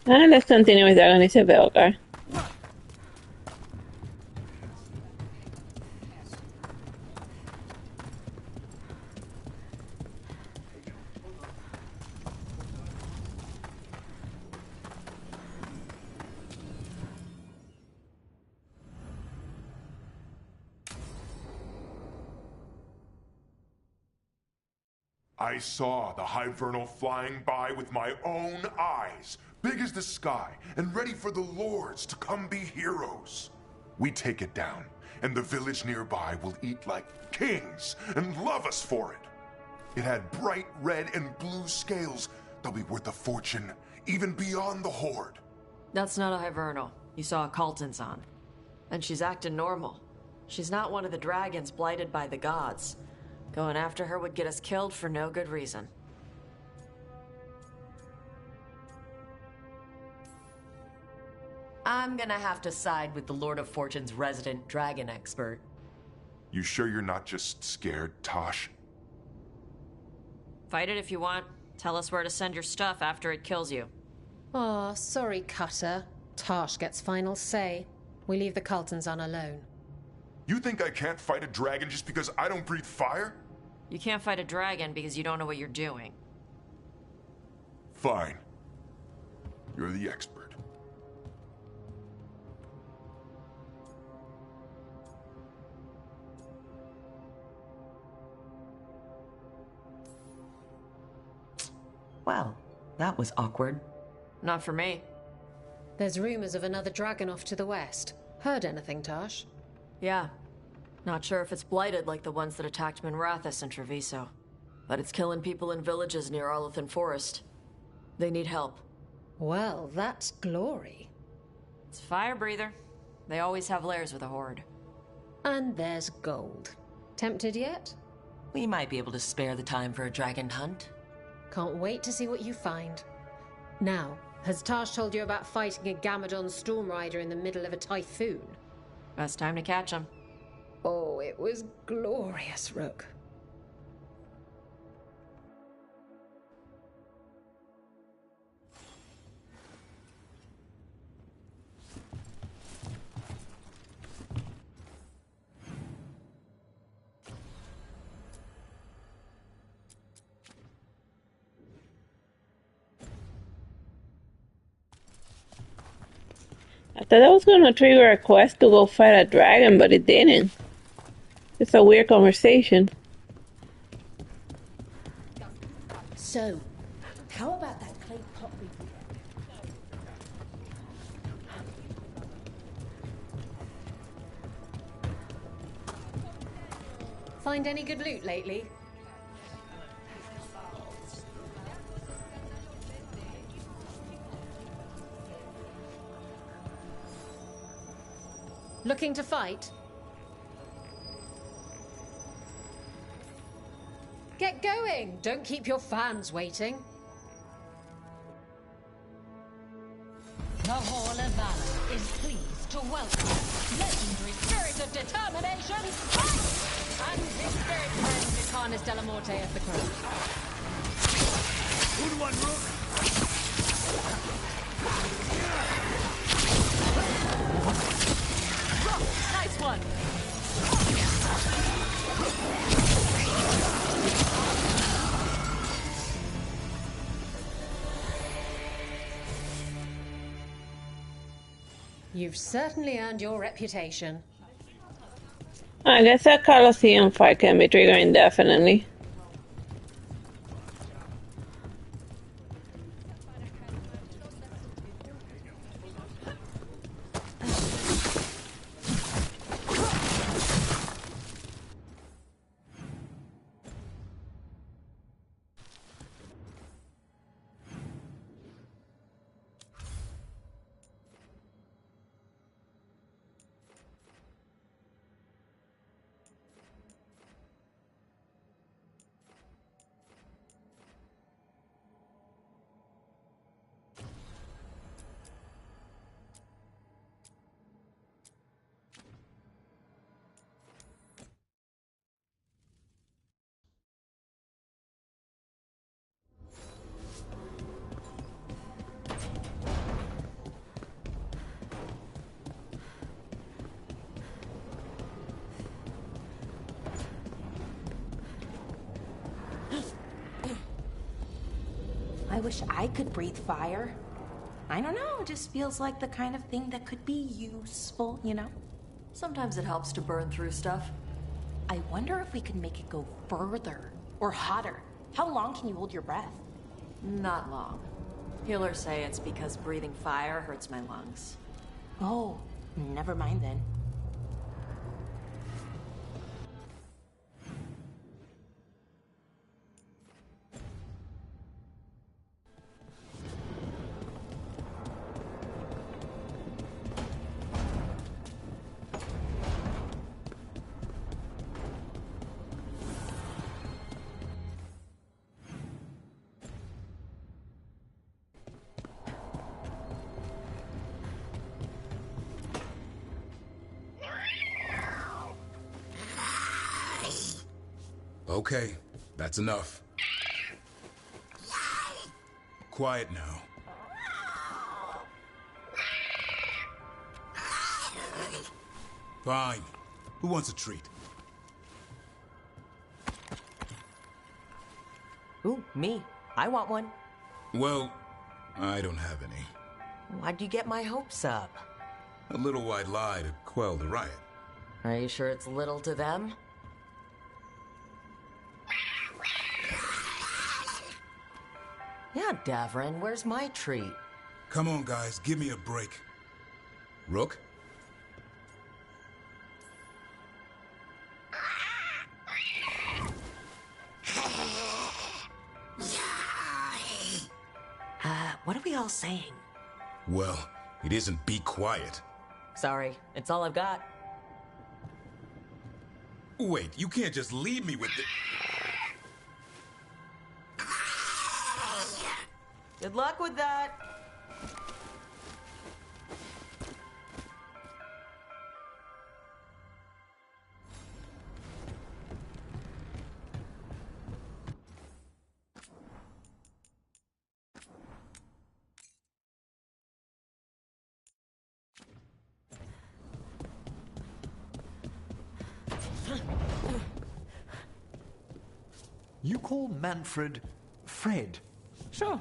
Let's continue with Dragon is a Veilguard. I saw the Hivernal flying by with my own eyes, big as the sky, and ready for the lords to come be heroes. We take it down, and the village nearby will eat like kings and love us for it. It had bright red and blue scales. They'll be worth a fortune, even beyond the Horde. That's not a Hivernal. You saw a Kaltan's. And she's acting normal. She's not one of the dragons blighted by the gods. Going after her would get us killed for no good reason. I'm gonna have to side with the Lord of Fortune's resident dragon expert. You sure you're not just scared, Tosh? Fight it if you want. Tell us where to send your stuff after it kills you. Aw, sorry, Cutter. Tosh gets final say. We leave the Kaltans on alone. You think I can't fight a dragon just because I don't breathe fire? You can't fight a dragon because you don't know what you're doing. Fine. You're the expert. Well, that was awkward. Not for me. There's rumors of another dragon off to the west. Heard anything, Tosh? Yeah. Not sure if it's blighted like the ones that attacked Minrathous and Treviso. But it's killing people in villages near Arlethan Forest. They need help. Well, that's glory. It's fire breather. They always have lairs with a horde. And there's gold. Tempted yet? We might be able to spare the time for a dragon hunt. Can't wait to see what you find. Now, has Tosh told you about fighting a Gamadon storm rider in the middle of a typhoon? Best time to catch him. Oh, it was glorious, Rook. I thought I was gonna trigger a quest to go fight a dragon, but it didn't. It's a weird conversation. So, how about that clay pot we did? Find any good loot lately? Looking to fight? Get going! Don't keep your fans waiting. The Hall of Valor is pleased to welcome legendary spirit of determination, fight! And his spirit friend, Vicanis Delamorte of the Crow. Good one, Nice one! You've certainly earned your reputation. I guess that Colosseum fight can be triggered indefinitely. wish I could breathe fire. I don't know, it just feels like the kind of thing that could be useful, you know? Sometimes it helps to burn through stuff. I wonder if we could make it go further or hotter. How long can you hold your breath? Not long. Healers say it's because breathing fire hurts my lungs. Oh, never mind then. Okay, that's enough. Quiet now. Fine. Who wants a treat? Ooh, me. I want one. Well, I don't have any. Why'd you get my hopes up? A little white lie to quell the riot. Are you sure it's little to them? Yeah, Davrin, where's my treat? Come on, guys, give me a break. Rook? What are we all saying? Well, it isn't be quiet. Sorry, it's all I've got. Wait, you can't just leave me with the... Good luck with that. You call Manfred Fred? Sure.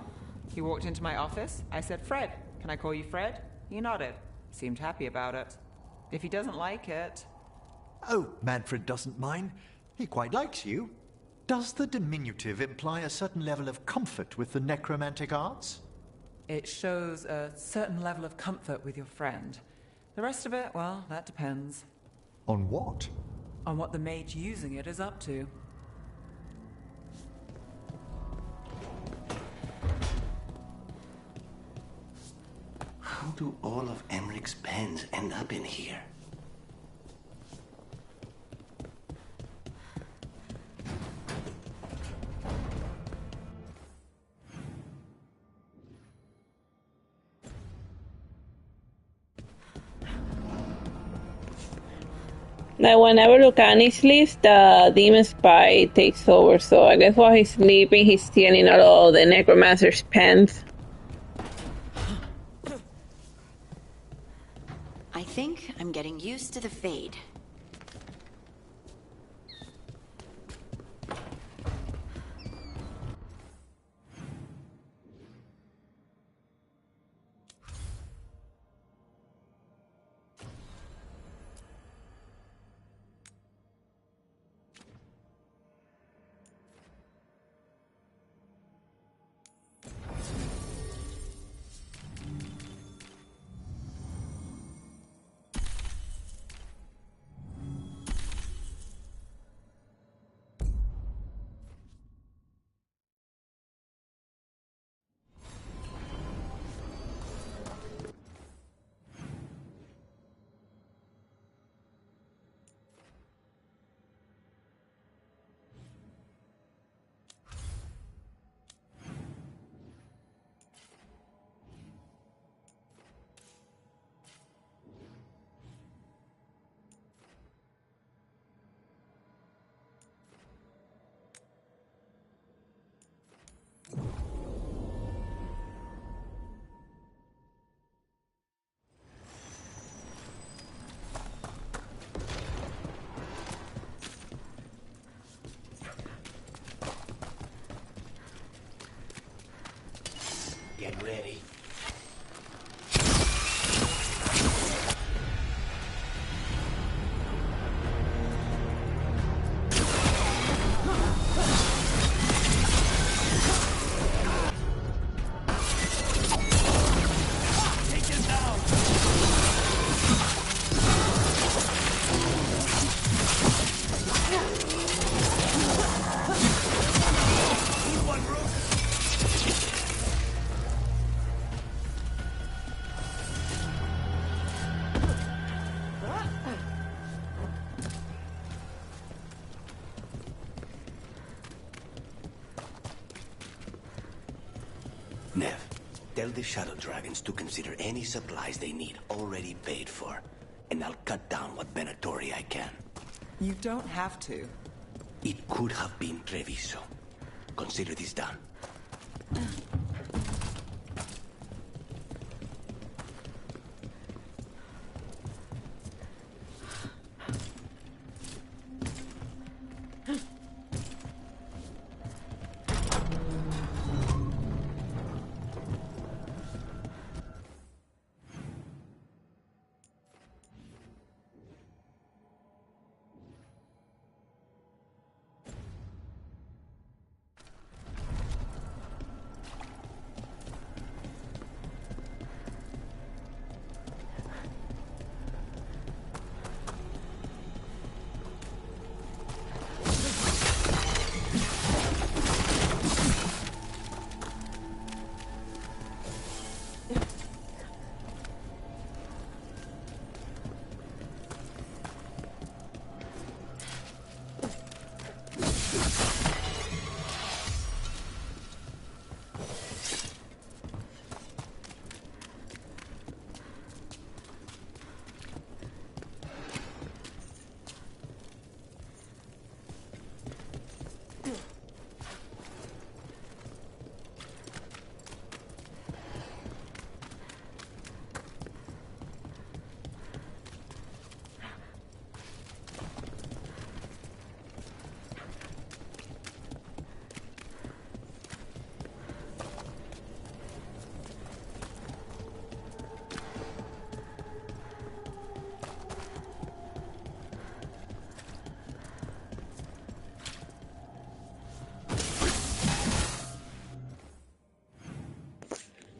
He walked into my office. I said, Fred, can I call you Fred? He nodded. Seemed happy about it. If he doesn't like it... Oh, Manfred doesn't mind. He quite likes you. Does the diminutive imply a certain level of comfort with the necromantic arts? It shows a certain level of comfort with your friend. The rest of it, well, that depends. On what? On what the mage using it is up to. How do all of Emmerich's pens end up in here? Like whenever Lucani sleeps, the demon spy takes over. So I guess while he's sleeping, he's stealing all of the necromancer's pens. I think I'm getting used to the fade. the shadow dragons to consider any supplies they need already paid for. And I'll cut down what Venatori I can. You don't have to. It could have been Treviso. Consider this done.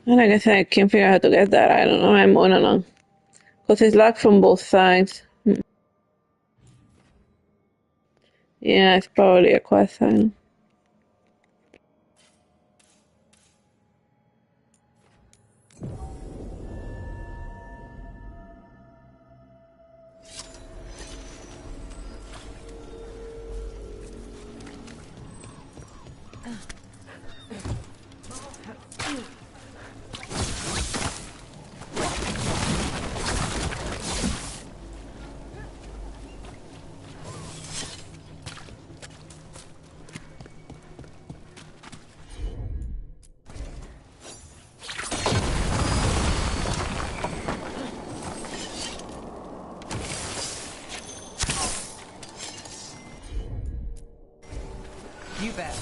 And I guess I can't figure out how to get that. I don't know. I'm on and on. Because it's locked from both sides. Yeah, it's probably a quest sign. You bet.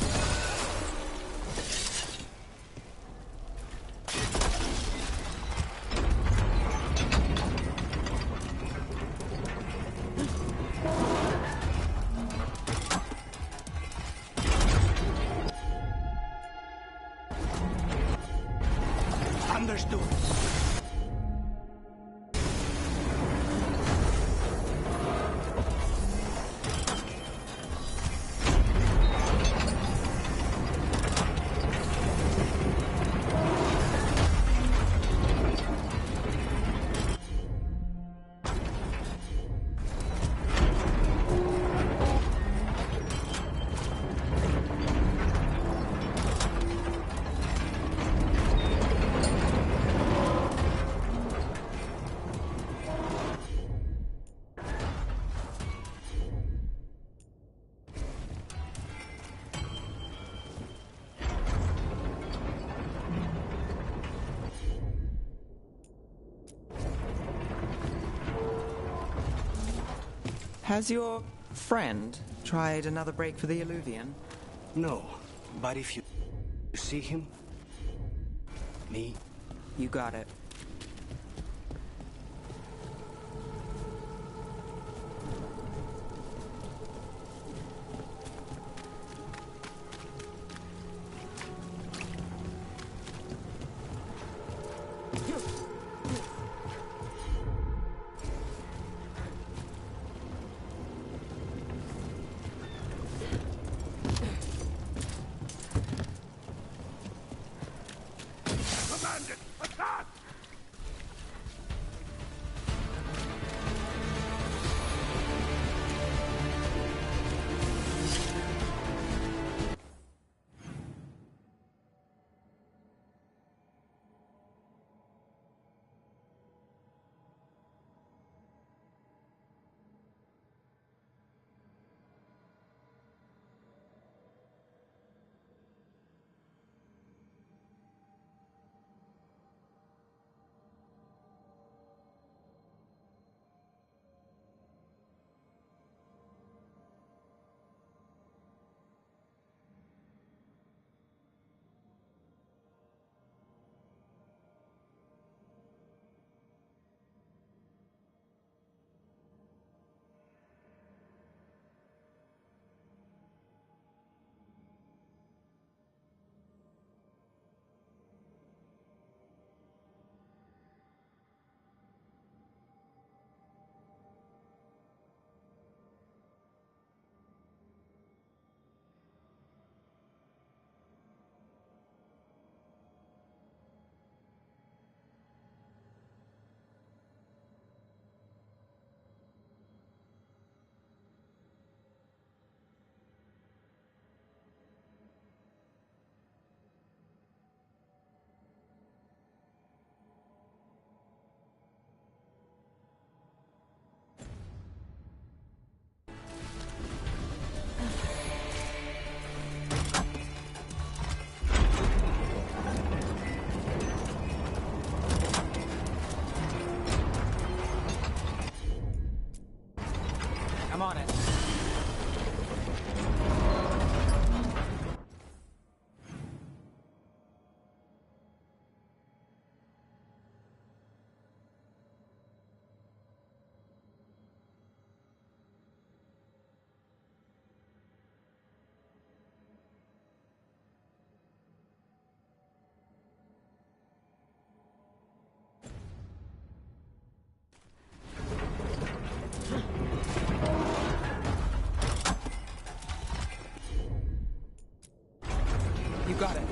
Understood. Has your friend tried another break for the Illuvian? No, but if you see him, me, you got it. Attack! I'm on it. You got it.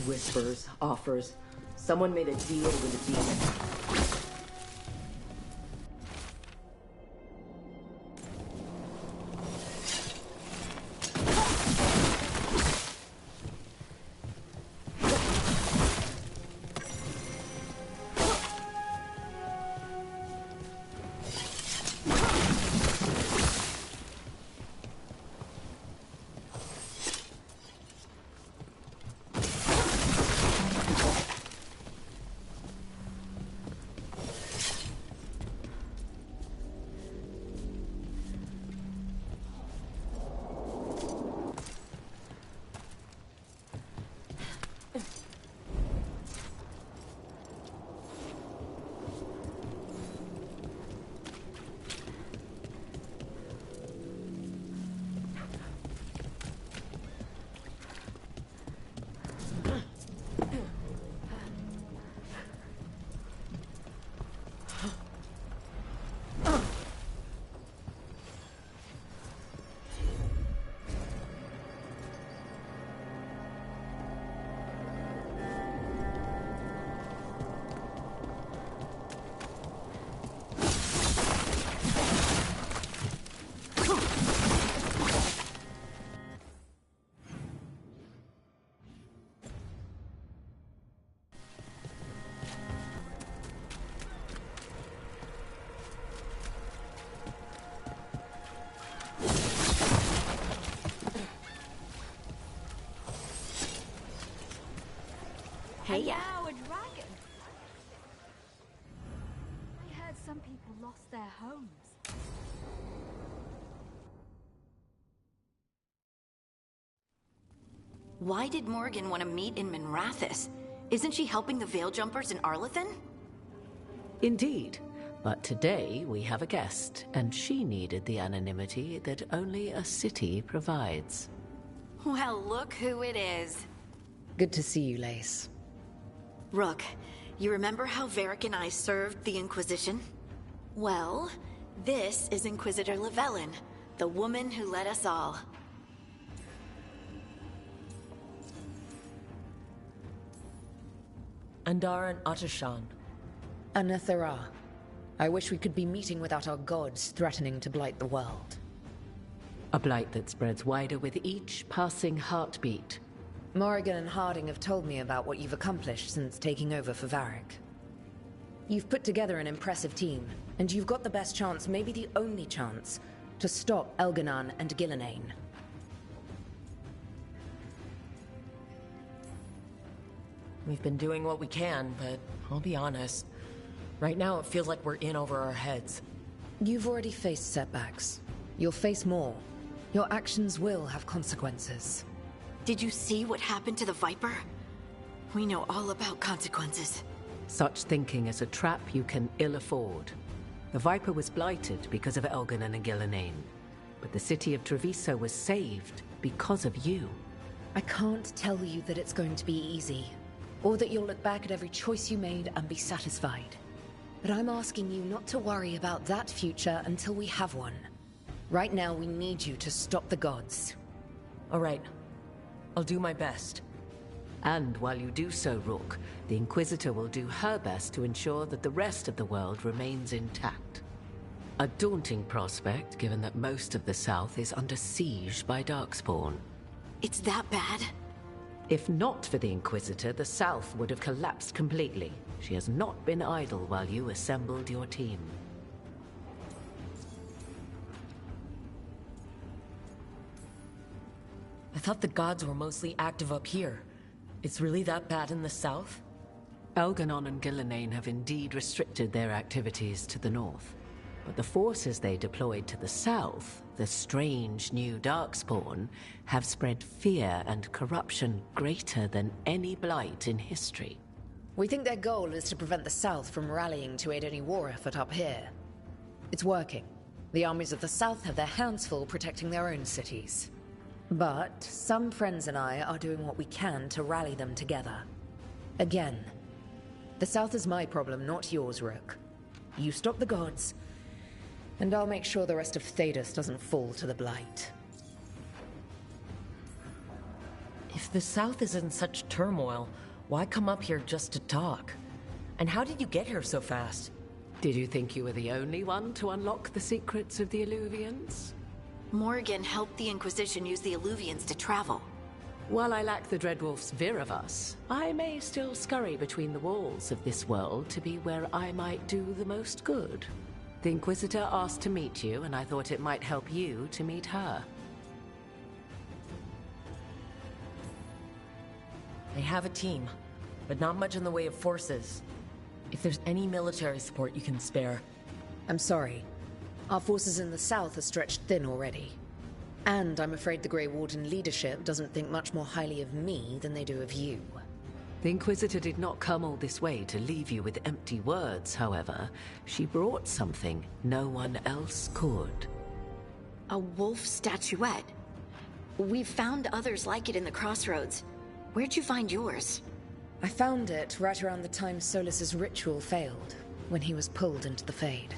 Whispers, offers. Someone made a deal with a demon. Hey, yeah. Now a dragon. I heard some people lost their homes. Why did Morgan want to meet in Minrathous? Isn't she helping the Veil Jumpers in Arlathan? Indeed. But today we have a guest, and she needed the anonymity that only a city provides. Well, look who it is. Good to see you, Lace. Rook, you remember how Varric and I served the Inquisition? Well, this is Inquisitor Llewellyn, the woman who led us all. Andaran Atashan. Anathara. I wish we could be meeting without our gods threatening to blight the world. A blight that spreads wider with each passing heartbeat. Morrigan and Harding have told me about what you've accomplished since taking over for Varric. You've put together an impressive team, and you've got the best chance, maybe the only chance, to stop Elganan and Gillenane. We've been doing what we can, but I'll be honest. Right now it feels like we're in over our heads. You've already faced setbacks. You'll face more. Your actions will have consequences. Did you see what happened to the Viper? We know all about consequences. Such thinking is a trap you can ill afford. The Viper was blighted because of Elganan and Gillenane. But the city of Treviso was saved because of you. I can't tell you that it's going to be easy, or that you'll look back at every choice you made and be satisfied. But I'm asking you not to worry about that future until we have one. Right now, we need you to stop the gods. All right. I'll do my best. And while you do so, Rook, the Inquisitor will do her best to ensure that the rest of the world remains intact. A daunting prospect, given that most of the South is under siege by Darkspawn. It's that bad? If not for the Inquisitor, the South would have collapsed completely. She has not been idle while you assembled your team. I thought the gods were mostly active up here. It's really that bad in the south? Elganon and Gillenane have indeed restricted their activities to the north. But the forces they deployed to the south, the strange new Darkspawn, have spread fear and corruption greater than any blight in history. We think their goal is to prevent the South from rallying to aid any war effort up here. It's working. The armies of the South have their hands full protecting their own cities. But some friends and I are doing what we can to rally them together. Again, the South is my problem, not yours, Rook. You stop the gods, and I'll make sure the rest of Thedas doesn't fall to the blight. If the south is in such turmoil, why come up here just to talk? And how did you get here so fast? Did you think you were the only one to unlock the secrets of the Illuvians? Morgan helped the Inquisition use the Illuvians to travel. While I lack the Dreadwolf's Viravus, I may still scurry between the walls of this world to be where I might do the most good. The Inquisitor asked to meet you, and I thought it might help you to meet her. They have a team, but not much in the way of forces. If there's any military support you can spare. I'm sorry. Our forces in the south are stretched thin already. And I'm afraid the Grey Warden leadership doesn't think much more highly of me than they do of you. The Inquisitor did not come all this way to leave you with empty words, however. She brought something no one else could. A wolf statuette. We've found others like it in the crossroads. Where'd you find yours? I found it right around the time Solas's ritual failed, when he was pulled into the Fade.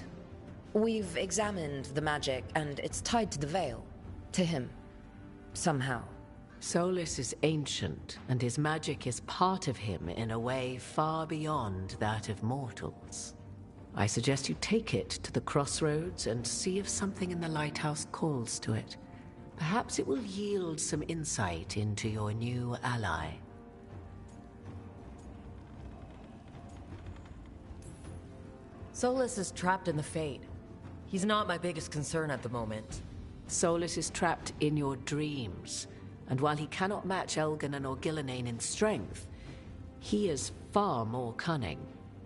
We've examined the magic, and it's tied to the Veil. To him. Somehow. Solas is ancient, and his magic is part of him in a way far beyond that of mortals. I suggest you take it to the crossroads and see if something in the lighthouse calls to it. Perhaps it will yield some insight into your new ally. Solas is trapped in the Fade. He's not my biggest concern at the moment. Solas is trapped in your dreams, and while he cannot match Elganon or Gillenane in strength, he is far more cunning.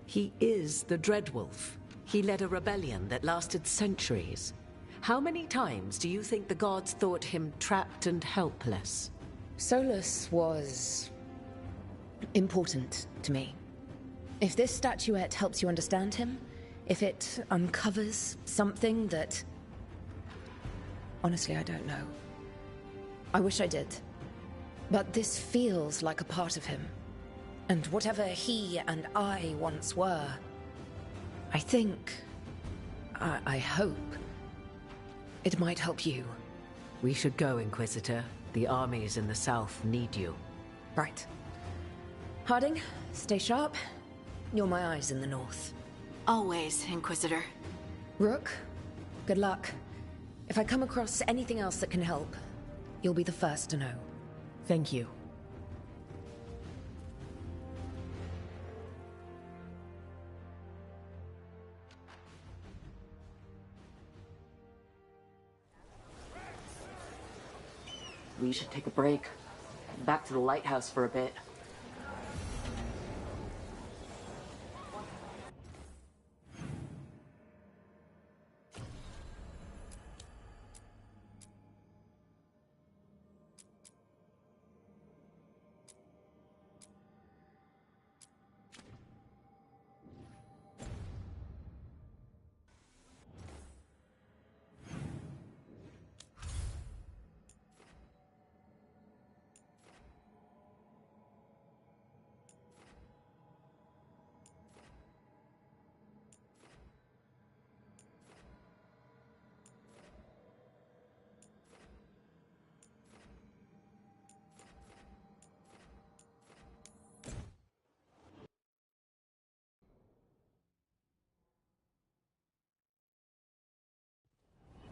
He is the Dreadwolf. He led a rebellion that lasted centuries. How many times do you think the gods thought him trapped and helpless? Solas was important to me. If this statuette helps you understand him, if it uncovers something that... Honestly, I don't know. I wish I did. But this feels like a part of him. And whatever he and I once were, I think... I hope... it might help you. We should go, Inquisitor. The armies in the south need you. Right. Harding, stay sharp. You're my eyes in the north. Always, Inquisitor. Rook, good luck. If I come across anything else that can help, you'll be the first to know. Thank you. We should take a break. Back to the lighthouse for a bit.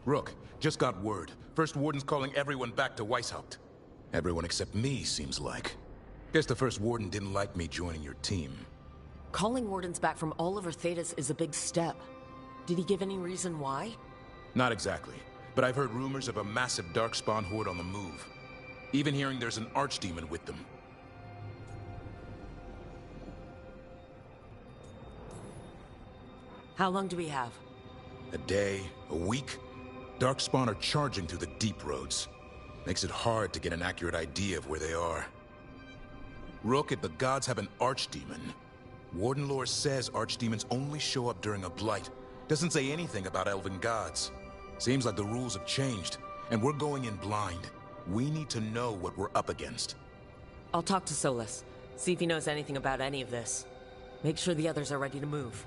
Rook, just got word. First Warden's calling everyone back to Weishaupt. Everyone except me, seems like. Guess the First Warden didn't like me joining your team. Calling Wardens back from all over Thedas is a big step. Did he give any reason why? Not exactly, but I've heard rumors of a massive Darkspawn horde on the move. Even hearing there's an archdemon with them. How long do we have? A day, a week? Darkspawn are charging through the deep roads. Makes it hard to get an accurate idea of where they are. Rook, if the gods have an archdemon, Warden lore says archdemons only show up during a blight. Doesn't say anything about elven gods. Seems like the rules have changed, and we're going in blind. We need to know what we're up against. I'll talk to Solas, see if he knows anything about any of this. Make sure the others are ready to move.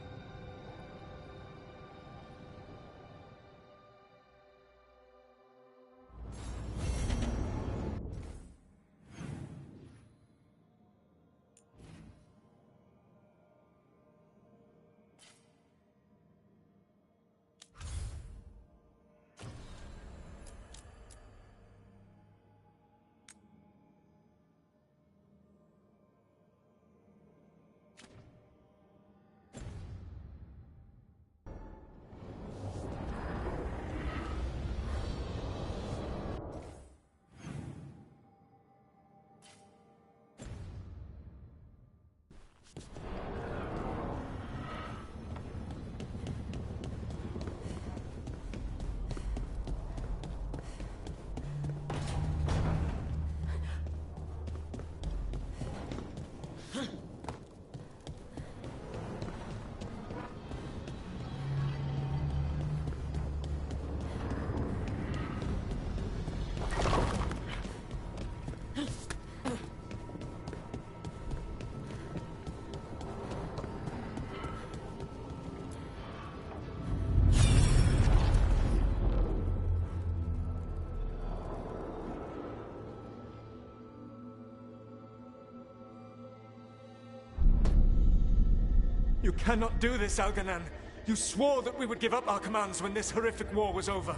You cannot do this, Algernon. You swore that we would give up our commands when this horrific war was over.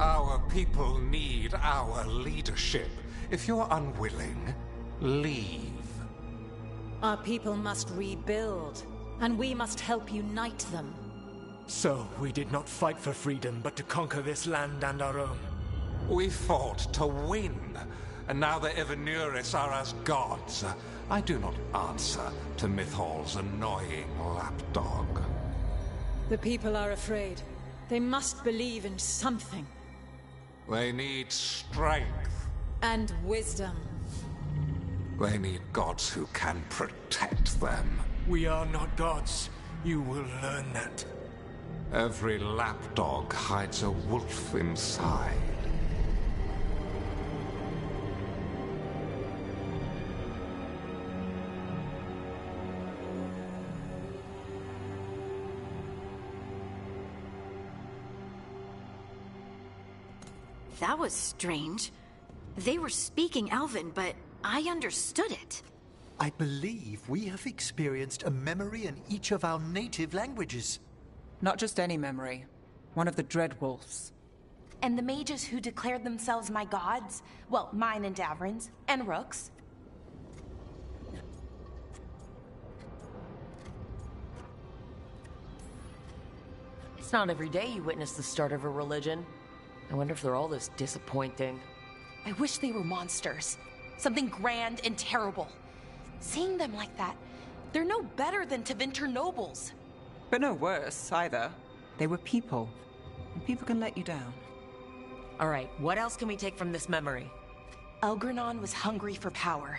Our people need our leadership. If you're unwilling, leave. Our people must rebuild, and we must help unite them. So, we did not fight for freedom, but to conquer this land and our own. We fought to win, and now the Evanuris are as gods. I do not answer to Mythal's annoying lapdog. The people are afraid. They must believe in something. They need strength. And wisdom. They need gods who can protect them. We are not gods. You will learn that. Every lapdog hides a wolf inside. That was strange. They were speaking Elven, but I understood it. I believe we have experienced a memory in each of our native languages. Not just any memory. One of the Dreadwolves. And the mages who declared themselves my gods? Well, mine and Davrin's, and Rook's. It's not every day you witness the start of a religion. I wonder if they're all this disappointing. I wish they were monsters. Something grand and terrible. Seeing them like that, they're no better than Tevinter nobles. But no worse, either. They were people. And people can let you down. Alright, what else can we take from this memory? Elgranon was hungry for power.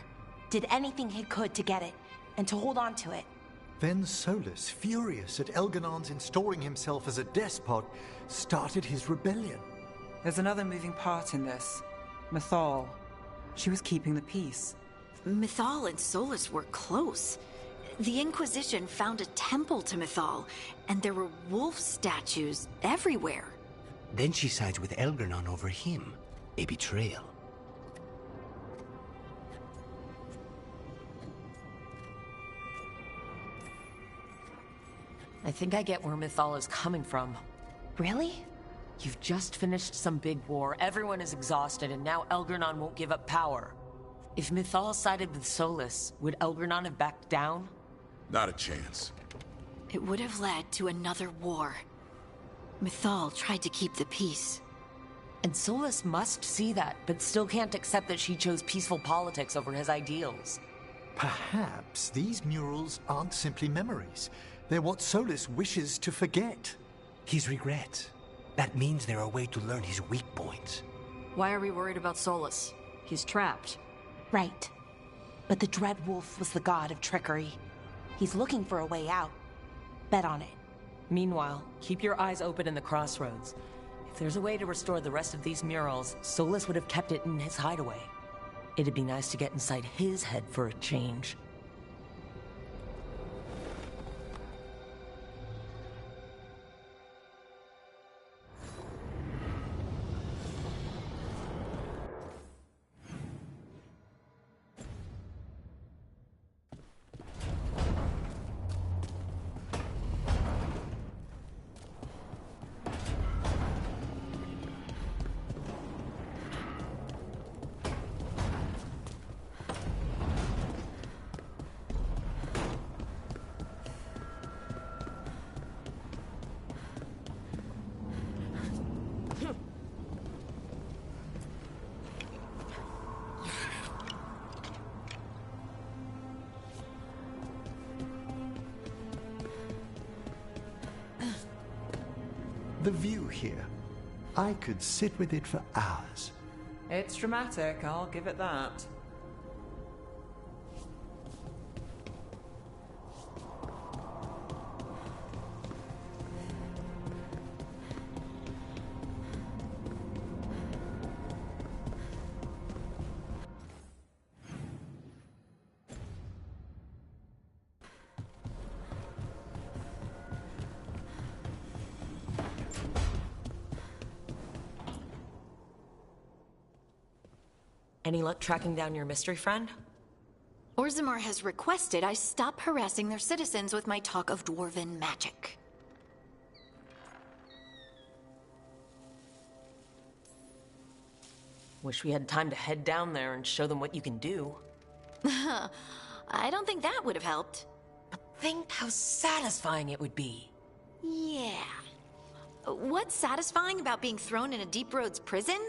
Did anything he could to get it, and to hold on to it. Then Solas, furious at Elganon's installing himself as a despot, started his rebellion. There's another moving part in this. Mythal. She was keeping the peace. Mythal and Solas were close. The Inquisition found a temple to Mythal, and there were wolf statues everywhere. Then she sides with Elgranon over him. A betrayal. I think I get where Mythal is coming from. Really? You've just finished some big war, everyone is exhausted, and now Elgernon won't give up power. If Mythal sided with Solas, would Elgernon have backed down? Not a chance. It would have led to another war. Mythal tried to keep the peace. And Solas must see that, but still can't accept that she chose peaceful politics over his ideals. Perhaps these murals aren't simply memories. They're what Solas wishes to forget. His regrets. That means they're a way to learn his weak points. Why are we worried about Solas? He's trapped. Right. But the Dreadwolf was the god of trickery. He's looking for a way out. Bet on it. Meanwhile, keep your eyes open in the crossroads. If there's a way to restore the rest of these murals, Solas would have kept it in his hideaway. It'd be nice to get inside his head for a change. The view here. I could sit with it for hours. It's dramatic, I'll give it that. Any luck tracking down your mystery friend? Orzammar has requested I stop harassing their citizens with my talk of dwarven magic. Wish we had time to head down there and show them what you can do. I don't think that would have helped. But think how satisfying it would be. Yeah. What's satisfying about being thrown in a Deep Roads prison?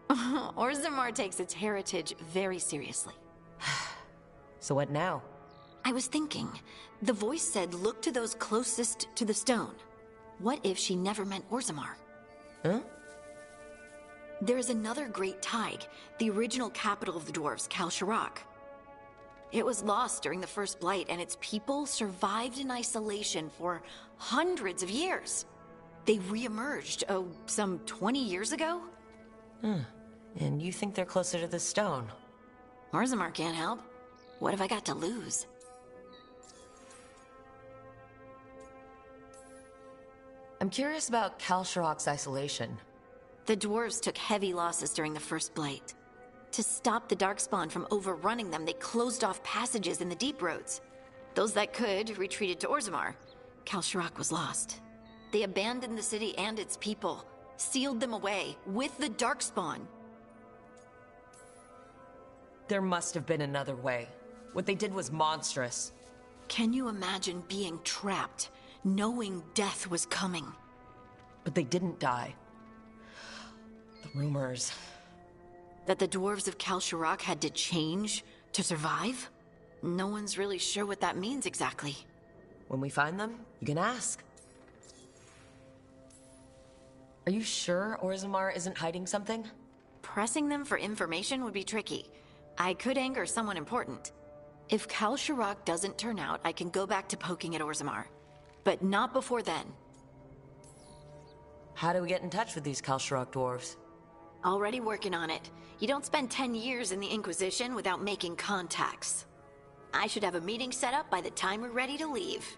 Orzammar takes its heritage very seriously. So what now? I was thinking. The voice said look to those closest to the stone. What if she never meant Orzammar? Huh? There is another great Tig, the original capital of the dwarves, Kalsharak. It was lost during the First Blight, and its people survived in isolation for hundreds of years. They re-emerged, some 20 years ago? And you think they're closer to the stone? Orzammar can't help. What have I got to lose? I'm curious about Kalsharak's isolation. The dwarves took heavy losses during the First Blight. To stop the Darkspawn from overrunning them, they closed off passages in the Deep Roads. Those that could retreated to Orzammar. Kalsharak was lost. They abandoned the city and its people, sealed them away with the Darkspawn. There must have been another way. What they did was monstrous. Can you imagine being trapped, knowing death was coming? But they didn't die. The rumors. That the dwarves of Kalsharak had to change to survive? No one's really sure what that means exactly. When we find them, you can ask. Are you sure Orzammar isn't hiding something? Pressing them for information would be tricky. I could anger someone important. If Kalsharak doesn't turn out, I can go back to poking at Orzammar. But not before then. How do we get in touch with these Kalsharak dwarves? Already working on it. You don't spend 10 years in the Inquisition without making contacts. I should have a meeting set up by the time we're ready to leave.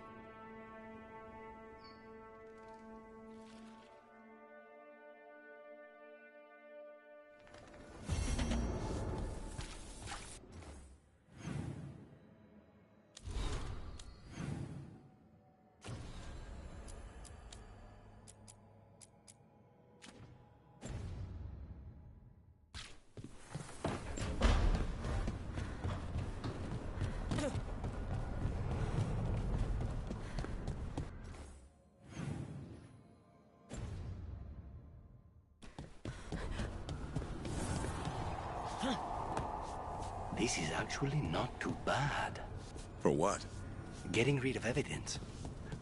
This is actually not too bad. For what? Getting rid of evidence.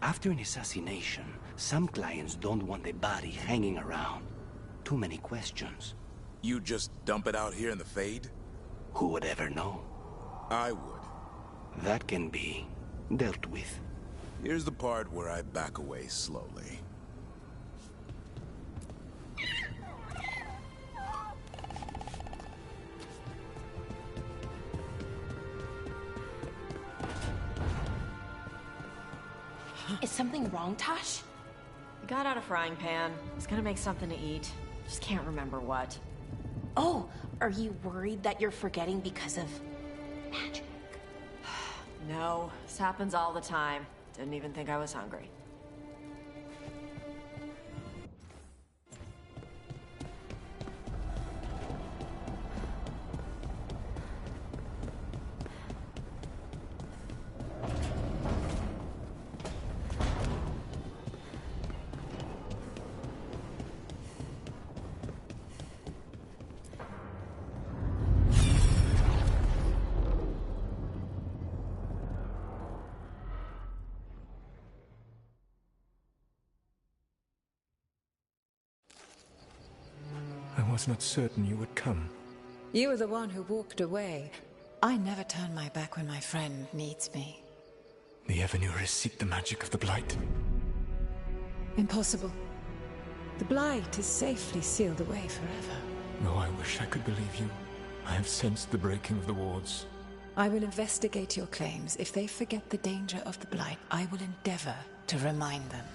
After an assassination, some clients don't want the body hanging around. Too many questions. You just dump it out here in the Fade? Who would ever know? I would. That can be dealt with. Here's the part where I back away slowly. Is something wrong, Tosh? I got out a frying pan. I was gonna make something to eat. Just can't remember what. Oh, are you worried that you're forgetting because of magic? No, this happens all the time. Didn't even think I was hungry. I was not certain you would come. You were the one who walked away. I never turn my back when my friend needs me. The Evanuris seek the magic of the Blight. Impossible. The Blight is safely sealed away forever. Oh, I wish I could believe you. I have sensed the breaking of the wards. I will investigate your claims. If they forget the danger of the Blight, I will endeavor to remind them.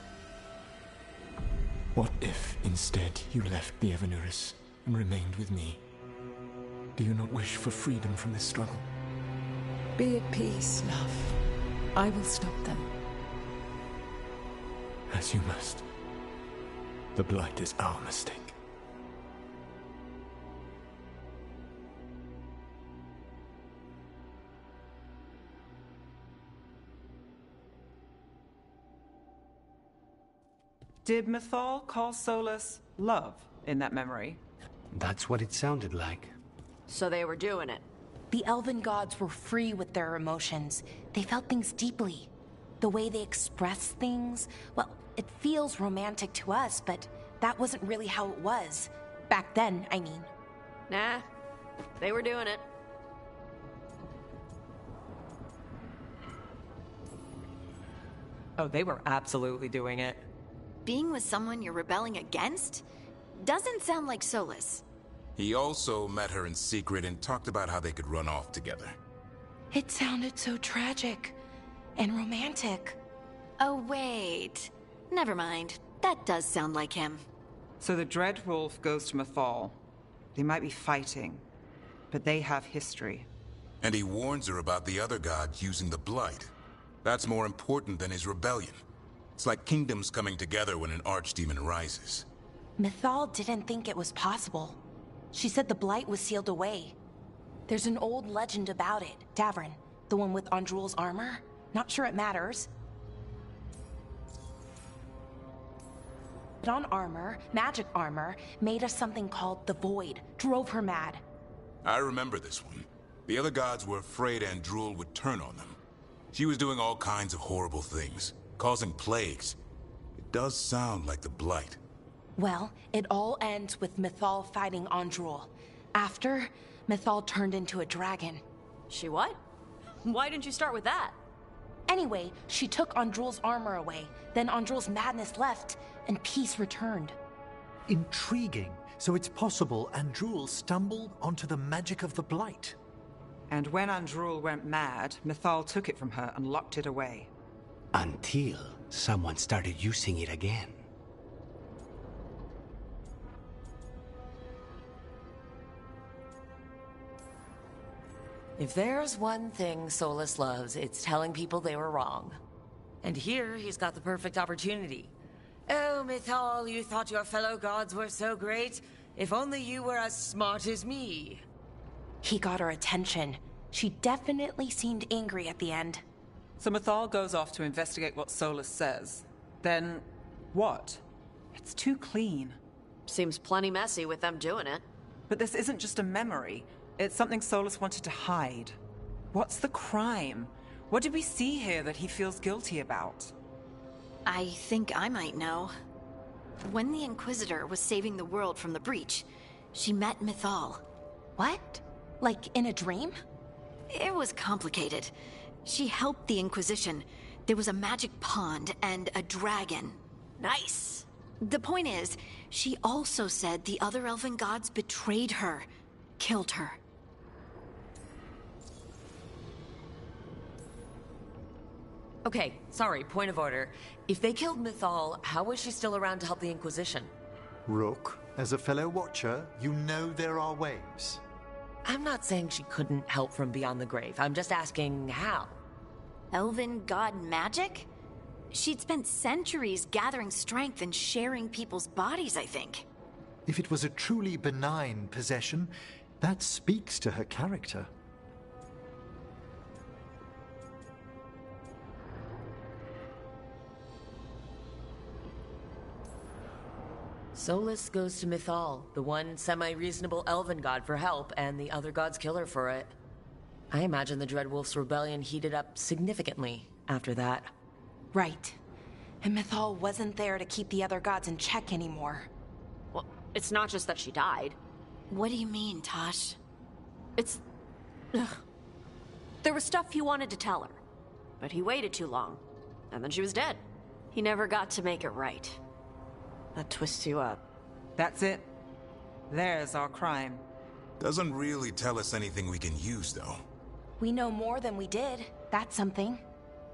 What if, instead, you left the Evanuris and remained with me? Do you not wish for freedom from this struggle? Be at peace, love. I will stop them. As you must. The Blight is our mistake. Did Mythal call Solas love in that memory? That's what it sounded like. So they were doing it. The elven gods were free with their emotions. They felt things deeply. The way they expressed things, well, it feels romantic to us, but that wasn't really how it was. Back then, I mean. Nah, they were doing it. Oh, they were absolutely doing it. Being with someone you're rebelling against? Doesn't sound like Solas. He also met her in secret and talked about how they could run off together. It sounded so tragic and romantic. Oh, wait. Never mind. That does sound like him. So the Dreadwolf goes to Mythal. They might be fighting, but they have history. And he warns her about the other gods using the Blight. That's more important than his rebellion. It's like kingdoms coming together when an archdemon rises. Mythal didn't think it was possible. She said the Blight was sealed away. There's an old legend about it. Davrin, the one with Andrul's armor. Not sure it matters. But on armor, magic armor, made us something called the Void. Drove her mad. I remember this one. The other gods were afraid Andrul would turn on them. She was doing all kinds of horrible things, causing plagues. It does sound like the Blight. Well, it all ends with Mythal fighting Andrul. After, Mythal turned into a dragon. She what? Why didn't you start with that? Anyway, she took Andrul's armor away. Then Andrul's madness left, and peace returned. Intriguing. So it's possible Andrul stumbled onto the magic of the Blight. And when Andrul went mad, Mythal took it from her and locked it away. Until someone started using it again. If there's one thing Solas loves, it's telling people they were wrong. And here, he's got the perfect opportunity. Oh, Mythal, you thought your fellow gods were so great? If only you were as smart as me. He got her attention. She definitely seemed angry at the end. So Mythal goes off to investigate what Solas says. Then, what? It's too clean. Seems plenty messy with them doing it. But this isn't just a memory. It's something Solas wanted to hide. What's the crime? What did we see here that he feels guilty about? I think I might know. When the Inquisitor was saving the world from the breach, she met Mythal. What? Like in a dream? It was complicated. She helped the Inquisition. There was a magic pond and a dragon. Nice! The point is, she also said the other elven gods betrayed her, killed her. Okay, sorry, point of order. If they killed Mythal, how was she still around to help the Inquisition? Rook, as a fellow watcher, you know there are ways. I'm not saying she couldn't help from beyond the grave. I'm just asking how. Elven god magic? She'd spent centuries gathering strength and sharing people's bodies, I think. If it was a truly benign possession, that speaks to her character. Solas goes to Mythal, the one semi-reasonable elven god, for help, and the other gods kill her for it. I imagine the Dreadwolf's rebellion heated up significantly after that. Right. And Mythal wasn't there to keep the other gods in check anymore. Well, it's not just that she died. What do you mean, Tosh? It's... Ugh. There was stuff he wanted to tell her, but he waited too long, and then she was dead. He never got to make it right. That twists you up. That's it. There's our crime. Doesn't really tell us anything we can use, though. We know more than we did. That's something.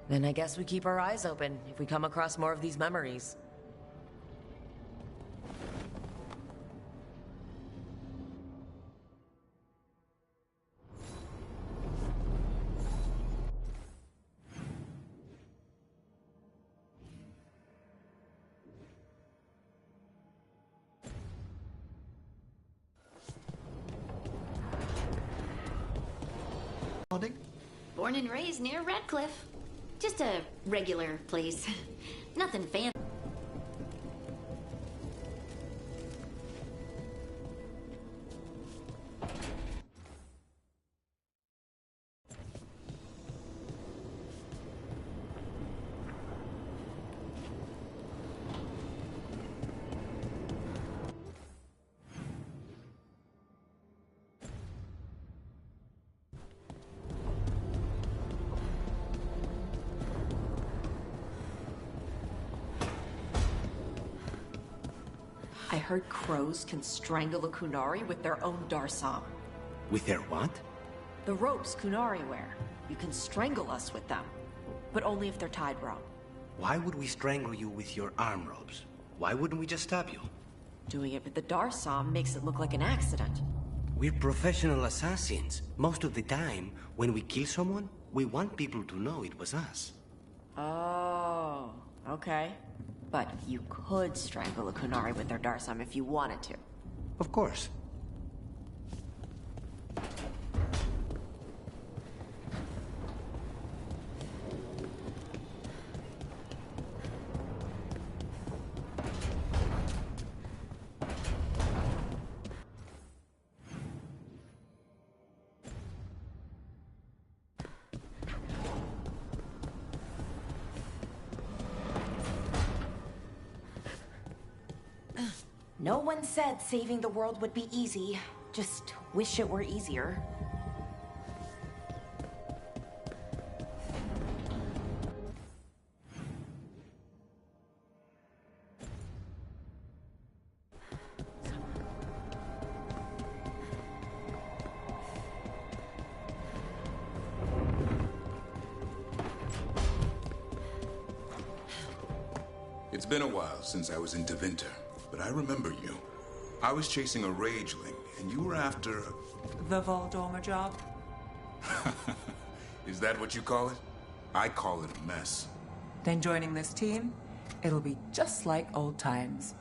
Then I guess we keep our eyes open if we come across more of these memories. Born and raised near Redcliffe. Just a regular place. Nothing fancy. I heard crows can strangle a qunari with their own darsam. With their what? The ropes qunari wear. You can strangle us with them, but only if they're tied wrong. Why would we strangle you with your arm ropes? Why wouldn't we just stab you? Doing it with the darsam makes it look like an accident. We're professional assassins. Most of the time, when we kill someone, we want people to know it was us. Oh, okay. But you could strangle a qunari with their darsam if you wanted to. Of course. No one said saving the world would be easy. Just wish it were easier. It's been a while since I was in Tevinter, but I remember you. I was chasing a rageling, and you were after... The Voldormer job? Is that what you call it? I call it a mess. Then joining this team, it'll be just like old times.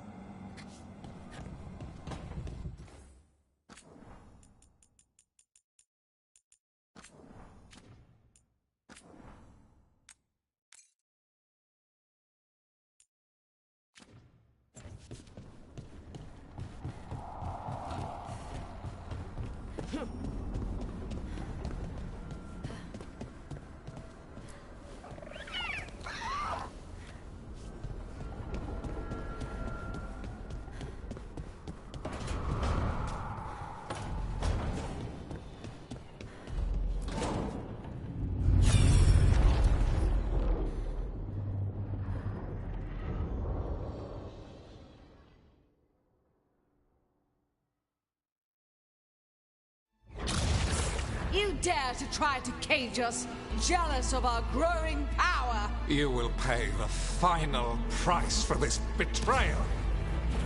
dare to try to cage us, jealous of our growing power? You will pay the final price for this betrayal.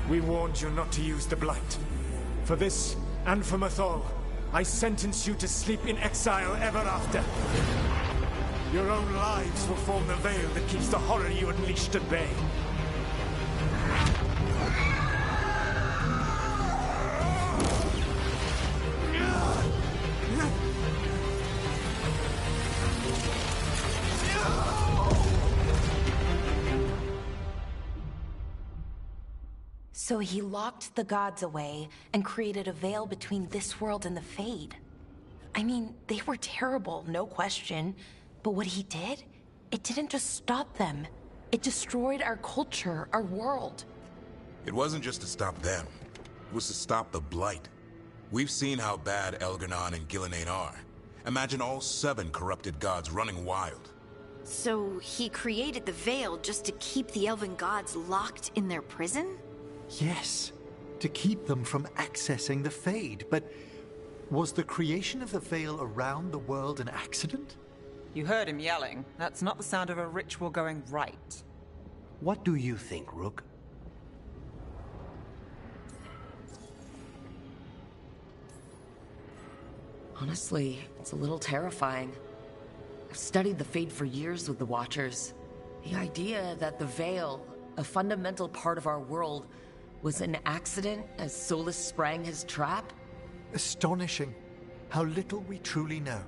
We warned you not to use the Blight. For this, and for Mythal, I sentence you to sleep in exile ever after. Your own lives will form the veil that keeps the horror you unleashed at bay. So he locked the gods away and created a veil between this world and the Fade. I mean, they were terrible, no question. But what he did, it didn't just stop them. It destroyed our culture, our world. It wasn't just to stop them. It was to stop the Blight. We've seen how bad Elgar'nan and Gillenane are. Imagine all 7 corrupted gods running wild. So he created the Veil just to keep the elven gods locked in their prison? Yes, to keep them from accessing the Fade. But was the creation of the Veil around the world an accident? You heard him yelling. That's not the sound of a ritual going right. What do you think, Rook? Honestly, it's a little terrifying. I've studied the Fade for years with the Watchers. The idea that the Veil, a fundamental part of our world, was an accident as Solas sprang his trap? Astonishing. How little we truly know.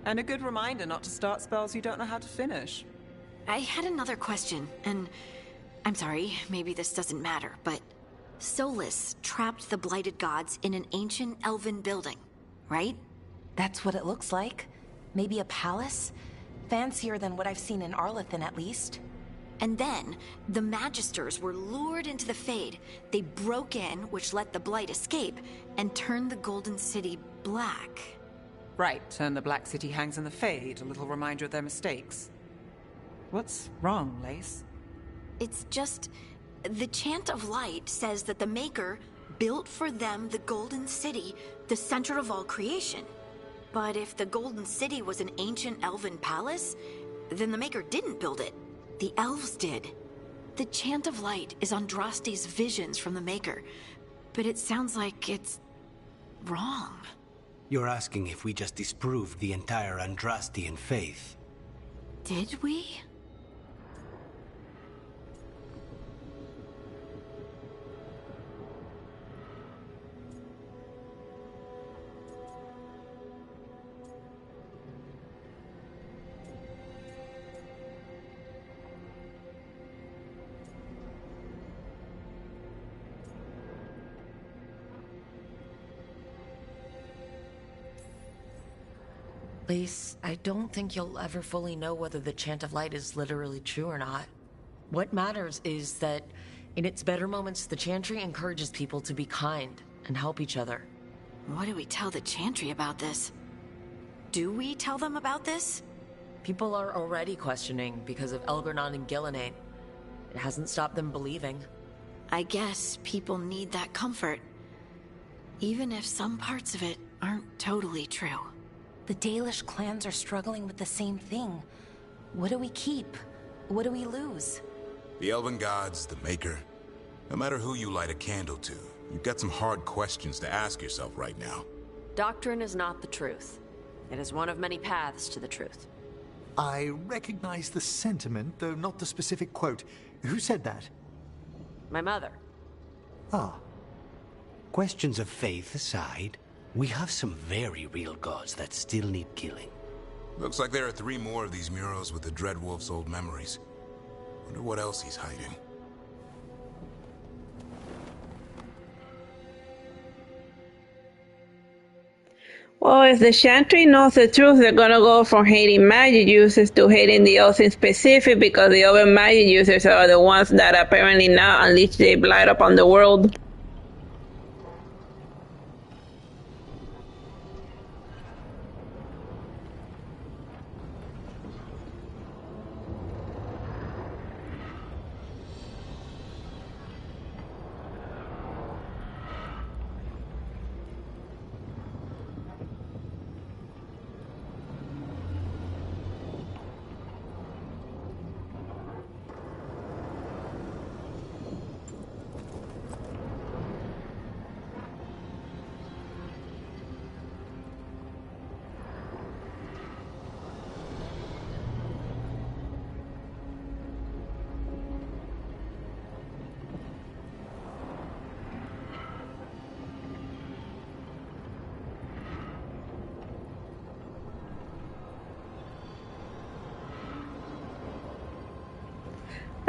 And a good reminder not to start spells you don't know how to finish. I had another question, and I'm sorry, maybe this doesn't matter, but Solas trapped the blighted gods in an ancient elven building, right? That's what it looks like. Maybe a palace? Fancier than what I've seen in Arlathan, at least. And then, the Magisters were lured into the Fade. They broke in, which let the Blight escape, and turned the Golden City black. Right, and the Black City hangs in the Fade, a little reminder of their mistakes. What's wrong, Lace? It's just... the Chant of Light says that the Maker built for them the Golden City, the center of all creation. But if the Golden City was an ancient elven palace, then the Maker didn't build it. The elves did. The Chant of Light is Andraste's visions from the Maker, but it sounds like it's wrong. You're asking if we just disproved the entire Andrastian faith. Did we? Lace, I don't think you'll ever fully know whether the Chant of Light is literally true or not. What matters is that, in its better moments, the Chantry encourages people to be kind and help each other. What do we tell the Chantry about this? Do we tell them about this? People are already questioning because of Elgar'nan and Gillenane. It hasn't stopped them believing. I guess people need that comfort, even if some parts of it aren't totally true. The Dalish clans are struggling with the same thing. What do we keep? What do we lose? The Elven Gods, the Maker. No matter who you light a candle to, you've got some hard questions to ask yourself right now. Doctrine is not the truth. It is one of many paths to the truth. I recognize the sentiment, though not the specific quote. Who said that? My mother. Ah. Questions of faith aside, we have some very real gods that still need killing. Looks like there are 3 more of these murals with the Dreadwolf's old memories. Wonder what else he's hiding. Well, if the Chantry knows the truth, they're gonna go from hating magic users to hating the elves in specific, because the other magic users are the ones that apparently now unleash their blight upon the world.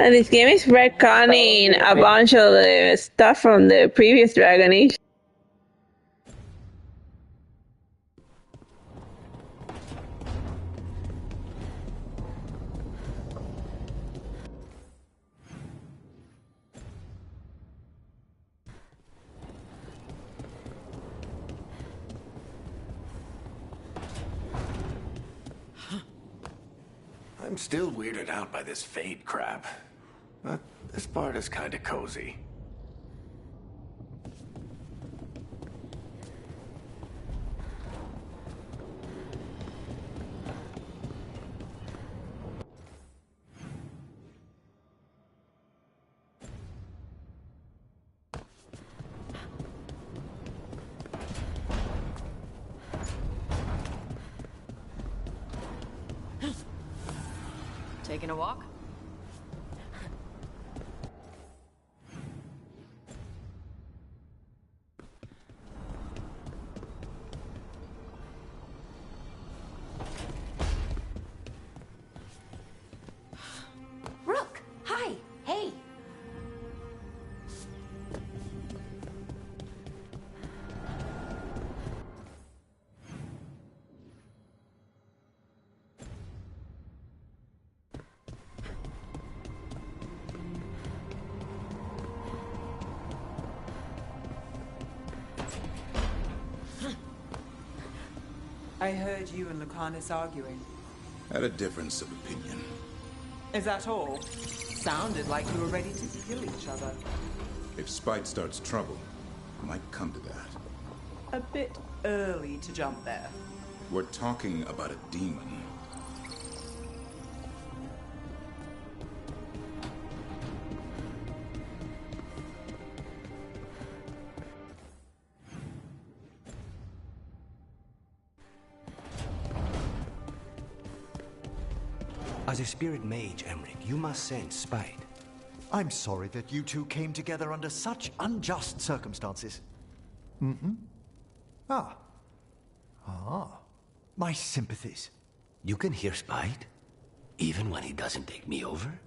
And this game is retconning a bunch of the stuff from the previous Dragon Age. I'm still weirded out by this fade crap. But this part is kinda cozy. Taking a walk? Rook! Hi! Hey! I heard you and Lucanus arguing. Had a difference of opinion. Is that all? Sounded like you were ready to kill each other. If spite starts trouble, it might come to that. A bit early to jump there. We're talking about a demon. As a spirit mage, Emmerich, you must sense spite. I'm sorry that you two came together under such unjust circumstances. Ah. My sympathies. You can hear spite? Even when he doesn't take me over?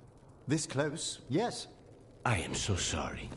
This close, yes. I am so sorry.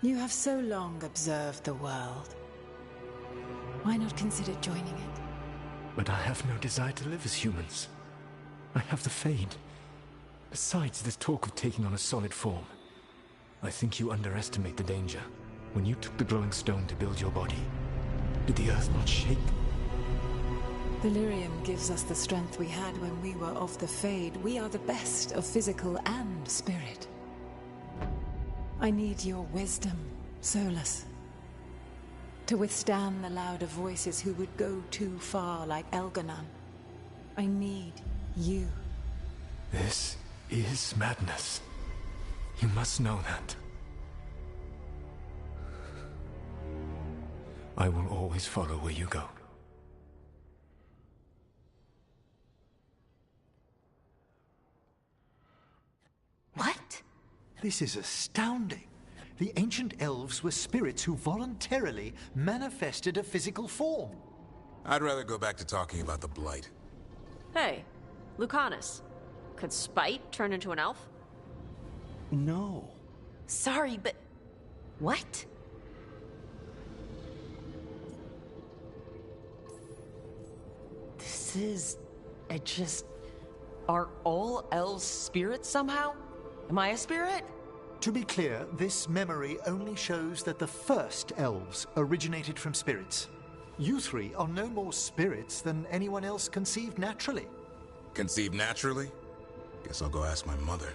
You have so long observed the world. Why not consider joining it? But I have no desire to live as humans. I have the Fade. Besides, this talk of taking on a solid form. I think you underestimate the danger. When you took the glowing stone to build your body, did the earth not shake? Delirium gives us the strength we had when we were of the Fade. We are the best of physical and spirit. I need your wisdom, Solas. To withstand the louder voices who would go too far like Elganon. I need you. This is madness. You must know that. I will always follow where you go. What? This is astounding. The ancient elves were spirits who voluntarily manifested a physical form. I'd rather go back to talking about the Blight. Hey, Lucanus. Could Spite turn into an elf? No. Sorry, but... what? voices. Are all elves spirits somehow? Am I a spirit? To be clear, this memory only shows that the first elves originated from spirits. You three are no more spirits than anyone else conceived naturally. Conceived naturally? Guess I'll go ask my mother.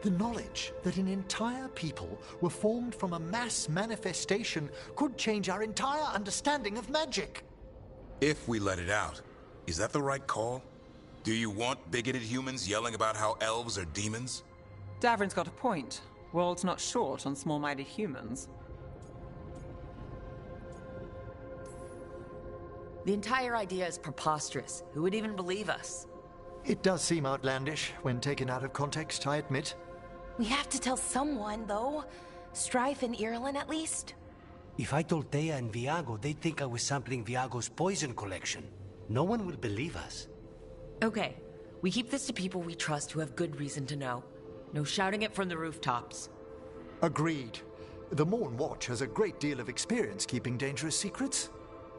The knowledge that an entire people were formed from a mass manifestation could change our entire understanding of magic. If we let it out, is that the right call? Do you want bigoted humans yelling about how elves are demons? Davrin's got a point. World's not short on small-minded humans. The entire idea is preposterous. Who would even believe us? It does seem outlandish when taken out of context, I admit. We have to tell someone, though. Strife and Irulan, at least. If I told Thea and Viago, they'd think I was sampling Viago's poison collection. No one will believe us. Okay, we keep this to people we trust who have good reason to know. No shouting it from the rooftops. Agreed. The Morn Watch has a great deal of experience keeping dangerous secrets.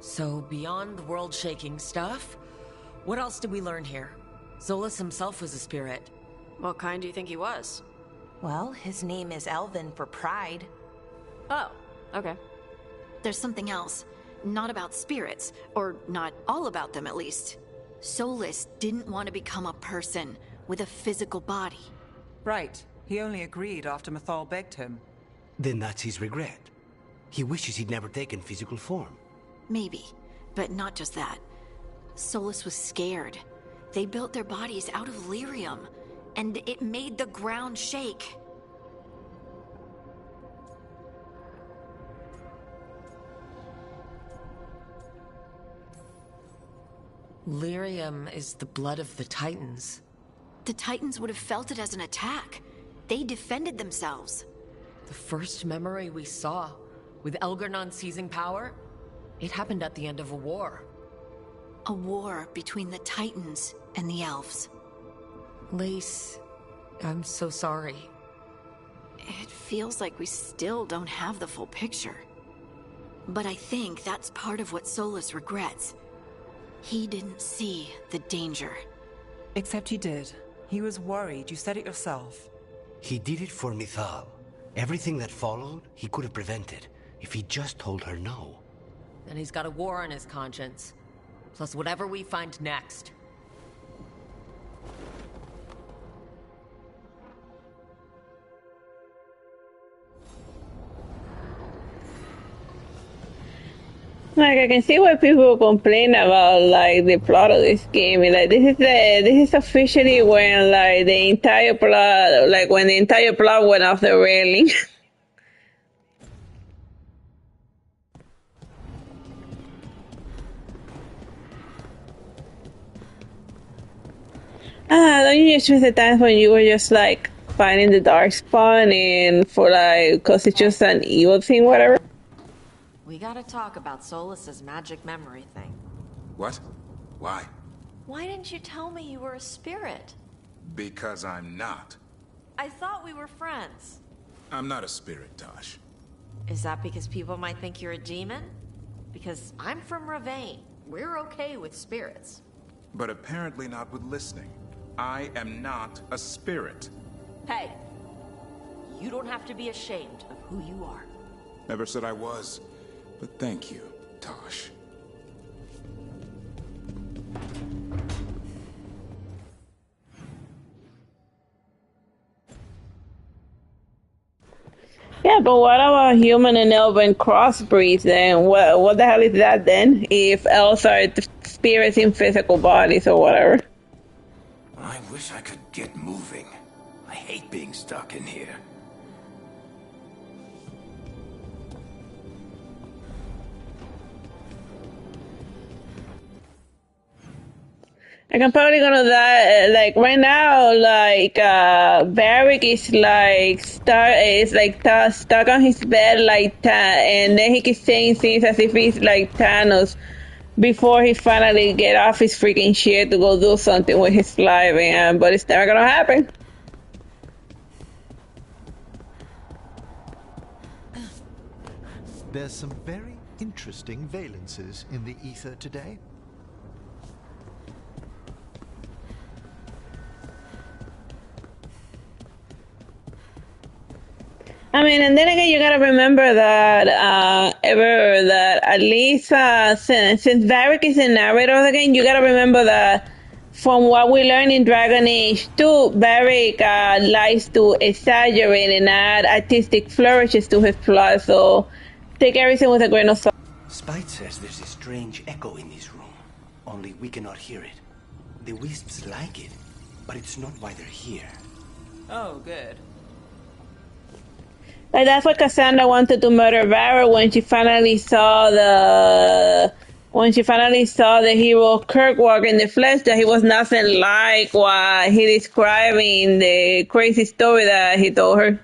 So, beyond the world-shaking stuff, what else did we learn here? Solas himself was a spirit. What kind do you think he was? Well, his name is Elven for pride. Oh, okay. There's something else. Not about spirits, or not all about them at least. Solas didn't want to become a person with a physical body. Right. He only agreed after Mythal begged him. Then that's his regret. He wishes he'd never taken physical form. Maybe, but not just that. Solas was scared. They built their bodies out of lyrium, and it made the ground shake. Lyrium is the blood of the Titans. The Titans would have felt it as an attack. They defended themselves. The first memory we saw, with Elgar'nan seizing power, it happened at the end of a war. A war between the Titans and the elves. Lace, I'm so sorry. It feels like we still don't have the full picture. But I think that's part of what Solas regrets. He didn't see the danger. Except he did. He was worried. You said it yourself. He did it for Mythal. Everything that followed, he could have prevented, if he just told her no. And he's got a war on his conscience. Plus whatever we find next. Like, I can see why people complain about, like, the plot of this game. Like, this is officially when, like, the entire plot, like, when the entire plot went off the railing. Don't you just miss the times when you were just, like, finding the darkspawn and for, like, cause it's just an evil thing, whatever? We gotta talk about Solas's magic memory thing. What? Why? Why didn't you tell me you were a spirit? Because I'm not. I thought we were friends. I'm not a spirit, Tosh. Is that because people might think you're a demon? Because I'm from Ravain. We're okay with spirits. But apparently not with listening. I am not a spirit. Hey, you don't have to be ashamed of who you are. Never said I was. But thank you, Tosh. Yeah, but what about human and elven crossbreeds then? What the hell is that then? If elves are spirits in physical bodies or whatever. I wish I could get moving. I hate being stuck in here. Like, I'm probably gonna die, like, right now, like, Varric is, like, stuck on his bed, like, and then he keeps saying things as if he's, like, Thanos, before he finally get off his freaking shit to go do something with his life, but it's never gonna happen. There's some very interesting valences in the ether today. I mean, and then again, you gotta remember that that at least since Varric is the narrator of the game, you gotta remember that from what we learned in Dragon Age 2, Varric likes to exaggerate and add artistic flourishes to his plot, so take everything with a grain of salt. Spite says there's a strange echo in this room, only we cannot hear it. The wisps like it, but it's not why they're here. Oh, good. Like that's what Cassandra wanted to murder Varric when she finally saw the hero Kirkwalk in the flesh, that he was nothing like what he described in the crazy story that he told her.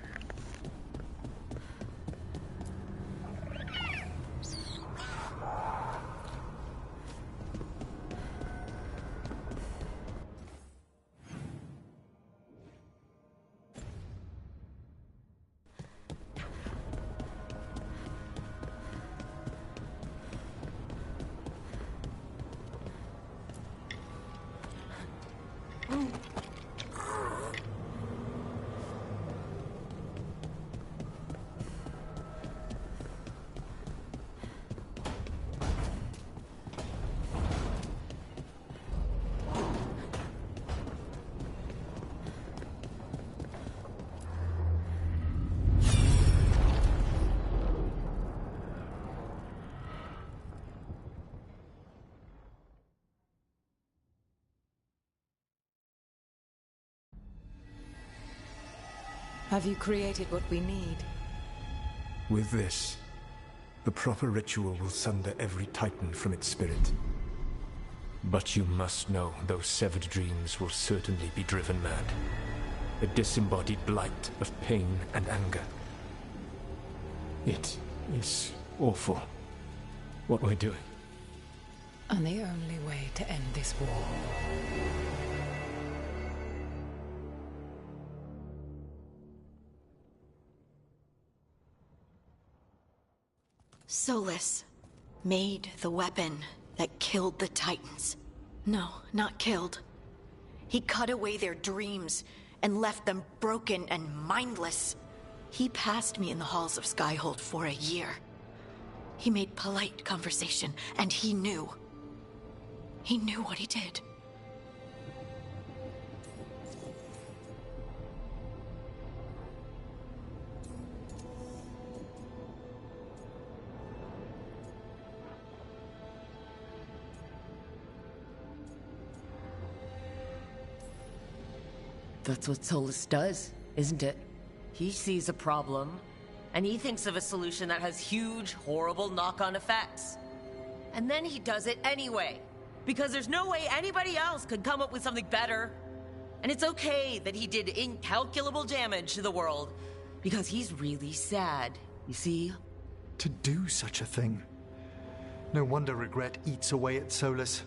Have you created what we need? With this, the proper ritual will sunder every titan from its spirit. But you must know those severed dreams will certainly be driven mad. A disembodied blight of pain and anger. It is awful what we're doing. And the only way to end this war. Solas made the weapon that killed the Titans. No, not killed. He cut away their dreams and left them broken and mindless. He passed me in the halls of Skyhold for a year. He made polite conversation, and he knew. He knew what he did. That's what Solas does, isn't it? He sees a problem, and he thinks of a solution that has huge, horrible knock-on effects. And then he does it anyway, because there's no way anybody else could come up with something better. And it's okay that he did incalculable damage to the world, because he's really sad, you see? To do such a thing. No wonder regret eats away at Solas.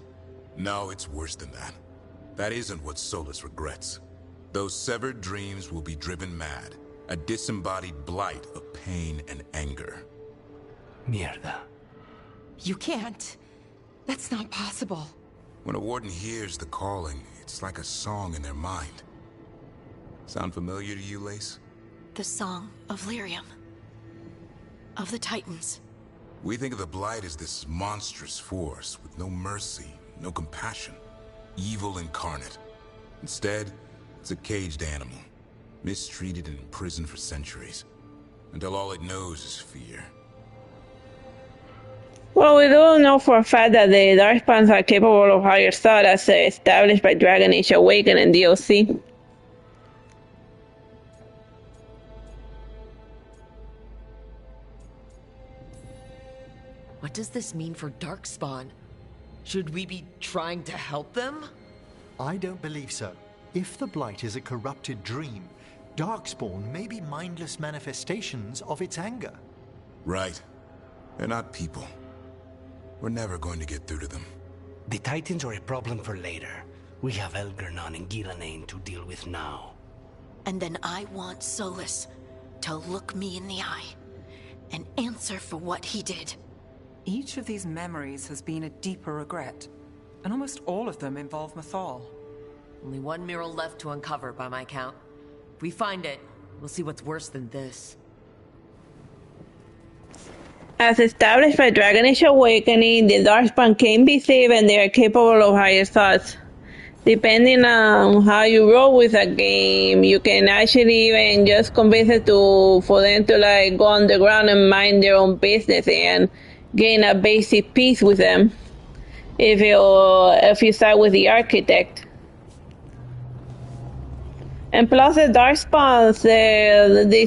No, it's worse than that. That isn't what Solas regrets. Those severed dreams will be driven mad. A disembodied blight of pain and anger. Mierda. You can't. That's not possible. When a warden hears the calling, it's like a song in their mind. Sound familiar to you, Lace? The song of Lyrium. Of the Titans. We think of the blight as this monstrous force with no mercy, no compassion. Evil incarnate. Instead, it's a caged animal, mistreated and imprisoned for centuries, until all it knows is fear. Well, we do know for a fact that the Darkspawns are capable of higher thought, as established by Dragon Age Awakening DLC. What does this mean for Darkspawn? Should we be trying to help them? I don't believe so. If the Blight is a corrupted dream, Darkspawn may be mindless manifestations of its anger. Right. They're not people. We're never going to get through to them. The Titans are a problem for later. We have Elgernon and Ghilanane to deal with now. And then I want Solas to look me in the eye and answer for what he did. Each of these memories has been a deeper regret, and almost all of them involve Mythal. Only one mural left to uncover by my count. If we find it, we'll see what's worse than this. As established by Dragon Age Awakening, the Darkspawn can be saved and they are capable of higher thoughts. Depending on how you roll with a game, you can actually even just convince it for them to like go underground and mind their own business and gain a basic peace with them. If you start with the Architect. And plus the Darkspawns, they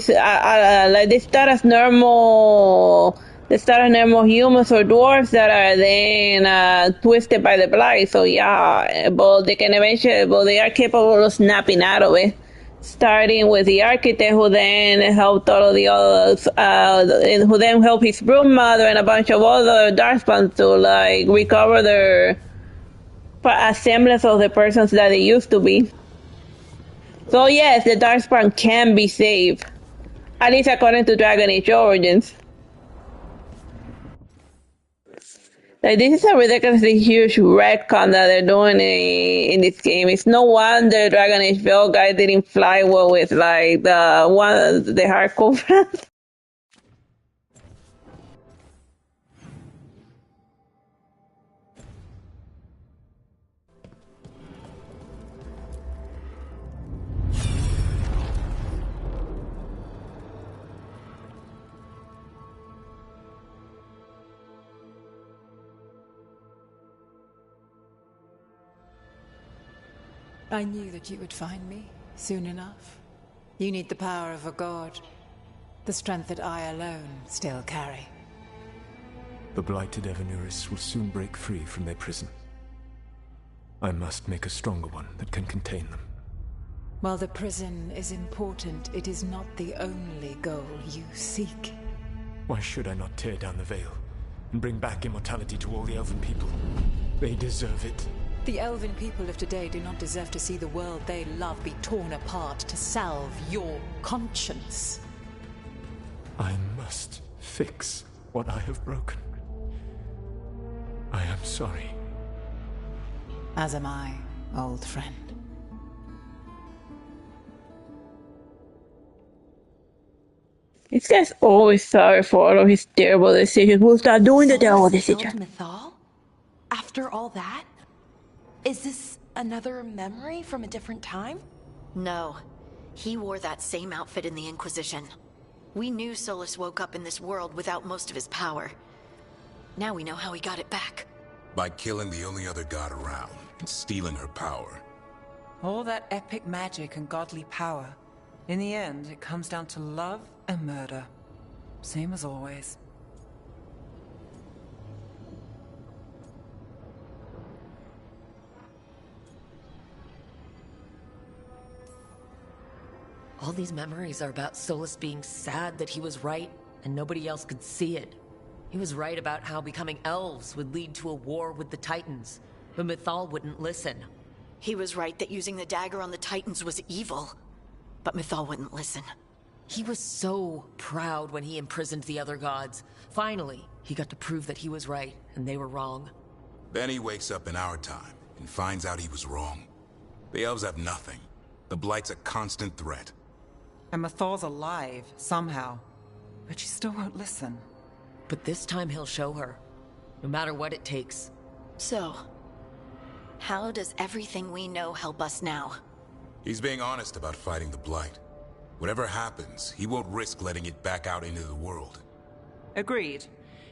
start as normal humans or dwarves that are then twisted by the blight. So yeah, but they are capable of snapping out of it. Starting with the Architect, who then helped all of the others, who then helped his broodmother and a bunch of other Darkspawns to like recover their semblance of the persons that they used to be. So yes, the Darkspawn can be saved, at least according to Dragon Age Origins. Like, this is a ridiculously huge retcon that they're doing in this game. It's no wonder Dragon Age Veilguard didn't fly well with like the hardcore fans. I knew that you would find me soon enough. You need the power of a god, the strength that I alone still carry. The blighted Evanuris will soon break free from their prison. I must make a stronger one that can contain them. While the prison is important, it is not the only goal you seek. Why should I not tear down the veil and bring back immortality to all the Elven people? They deserve it. The Elven people of today do not deserve to see the world they love be torn apart to salve your conscience. I must fix what I have broken. I am sorry. As am I, old friend. This guy's always sorry for all of his terrible decisions. We'll start doing the terrible decisions. Mythal? After all that? Is this another memory from a different time? No. He wore that same outfit in the Inquisition. We knew Solas woke up in this world without most of his power. Now we know how he got it back. By killing the only other god around and stealing her power. All that epic magic and godly power. In the end, it comes down to love and murder. Same as always. All these memories are about Solas being sad that he was right and nobody else could see it. He was right about how becoming elves would lead to a war with the Titans, but Mythal wouldn't listen. He was right that using the dagger on the Titans was evil, but Mythal wouldn't listen. He was so proud when he imprisoned the other gods. Finally, he got to prove that he was right and they were wrong. Then he wakes up in our time and finds out he was wrong. The elves have nothing. The Blight's a constant threat. And Mythal's alive, somehow. But she still won't listen. But this time he'll show her. No matter what it takes. So, how does everything we know help us now? He's being honest about fighting the Blight. Whatever happens, he won't risk letting it back out into the world. Agreed.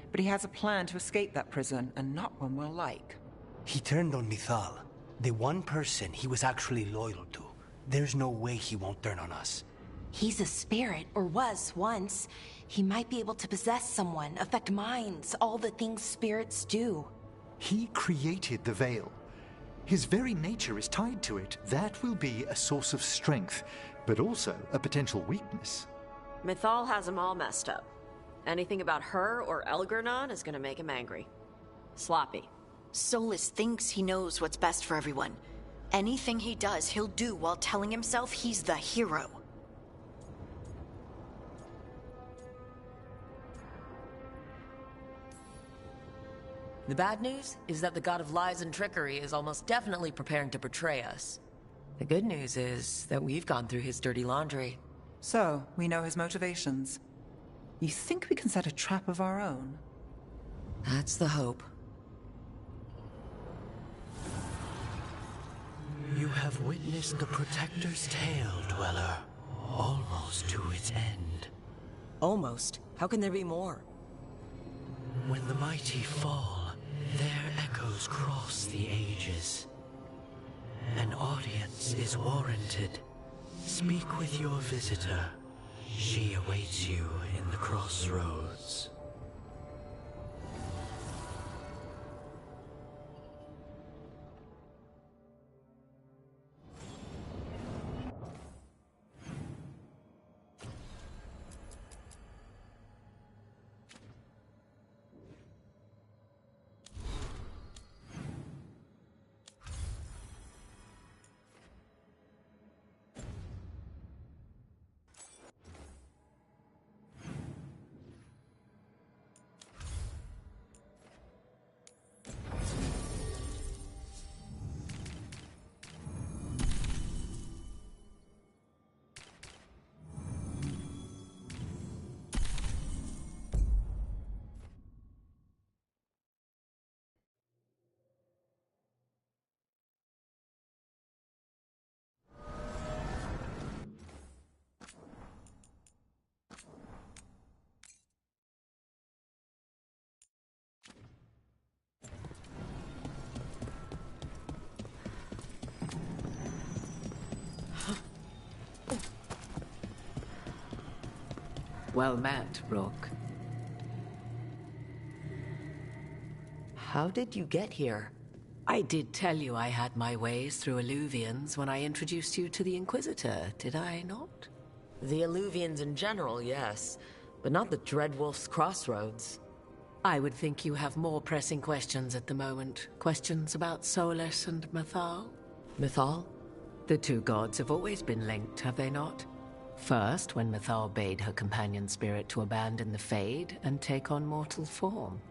But he has a plan to escape that prison, and not one we'll like. He turned on Mythal, the one person he was actually loyal to. There's no way he won't turn on us. He's a spirit, or was once. He might be able to possess someone, affect minds, all the things spirits do. He created the veil. His very nature is tied to it. That will be a source of strength, but also a potential weakness. Mythal has him all messed up. Anything about her or Elgernon is gonna make him angry. Sloppy. Solas thinks he knows what's best for everyone. Anything he does, he'll do while telling himself he's the hero. The bad news is that the god of lies and trickery is almost definitely preparing to betray us. The good news is that we've gone through his dirty laundry. So, we know his motivations. You think we can set a trap of our own? That's the hope. You have witnessed the Protector's tale, Dweller. Almost to its end. Almost? How can there be more? When the mighty fall, their echoes cross the ages. An audience is warranted. Speak with your visitor. She awaits you in the crossroads. Well met, Rook. How did you get here? I did tell you I had my ways through Illuvians when I introduced you to the Inquisitor, did I not? The Illuvians in general, yes. But not the Dreadwolf's crossroads. I would think you have more pressing questions at the moment. Questions about Solas and Mythal? Mythal? The two gods have always been linked, have they not? First, when Mythal bade her companion spirit to abandon the Fade and take on mortal form.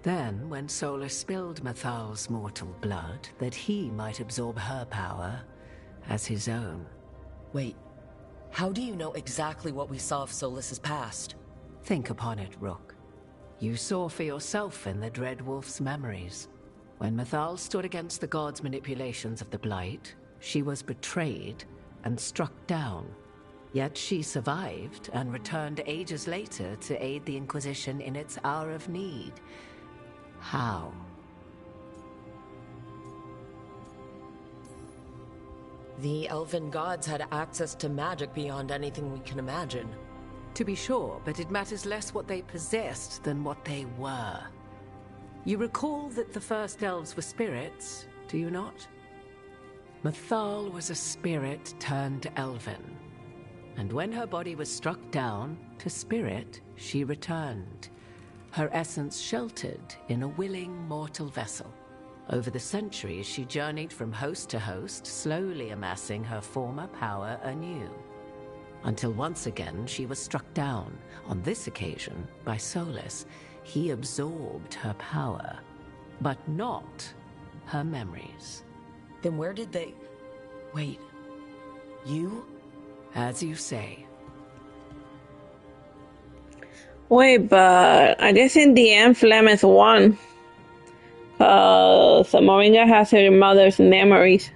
Then, when Solas spilled Mythal's mortal blood, that he might absorb her power as his own. Wait, how do you know exactly what we saw of Solas's past? Think upon it, Rook. You saw for yourself in the Dreadwolf's memories. When Mythal stood against the gods' manipulations of the Blight, she was betrayed and struck down. Yet she survived and returned ages later to aid the Inquisition in its hour of need. How? The elven gods had access to magic beyond anything we can imagine. To be sure, but it matters less what they possessed than what they were. You recall that the first elves were spirits, do you not? Mythal was a spirit turned elven. And when her body was struck down, to spirit, she returned. Her essence sheltered in a willing mortal vessel. Over the centuries, she journeyed from host to host, slowly amassing her former power anew. Until once again, she was struck down, on this occasion, by Solas. He absorbed her power, but not her memories. Then where did they... Wait, you? As you say. Wait, but I guess in the end, Flemeth won. Moringa has her mother's memories.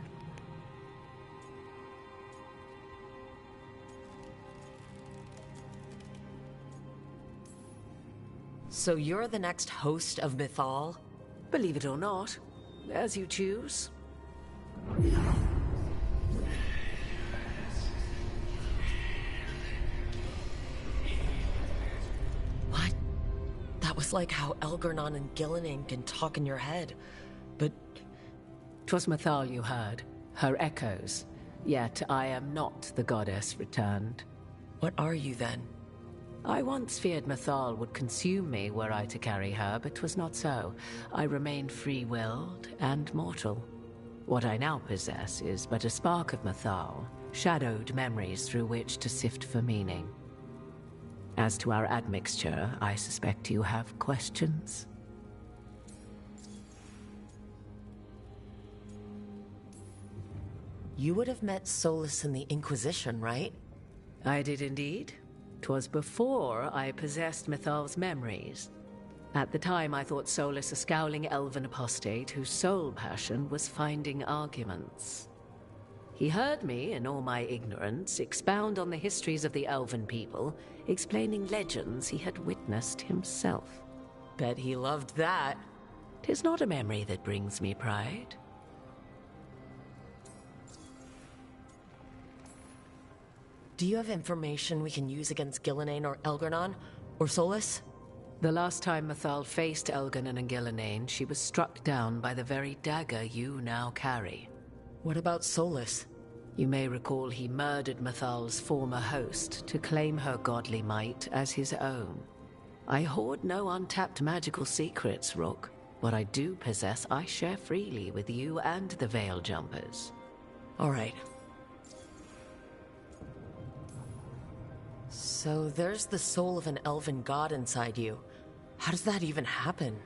So you're the next host of Mythal? Believe it or not, as you choose. What? That was like how Elgernon and Gillinan can talk in your head, but... 'Twas Mythal you heard, her echoes. Yet I am not the goddess returned. What are you then? I once feared Mythal would consume me were I to carry her, but 'twas not so. I remain free-willed and mortal. What I now possess is but a spark of Mythal, shadowed memories through which to sift for meaning. As to our admixture, I suspect you have questions. You would have met Solas in the Inquisition, right? I did indeed. 'twas before I possessed Mythal's memories. At the time, I thought Solas a scowling elven apostate whose sole passion was finding arguments. He heard me, in all my ignorance, expound on the histories of the elven people, explaining legends he had witnessed himself. Bet he loved that. 'Tis not a memory that brings me pride. Do you have information we can use against Gillenane or Elgernon? Or Solas? The last time Mythal faced Elgernon and Gillenane, she was struck down by the very dagger you now carry. What about Solas? You may recall he murdered Mythal's former host to claim her godly might as his own. I hoard no untapped magical secrets, Rook. What I do possess, I share freely with you and the Veil Jumpers. All right. So there's the soul of an elven god inside you. How does that even happen?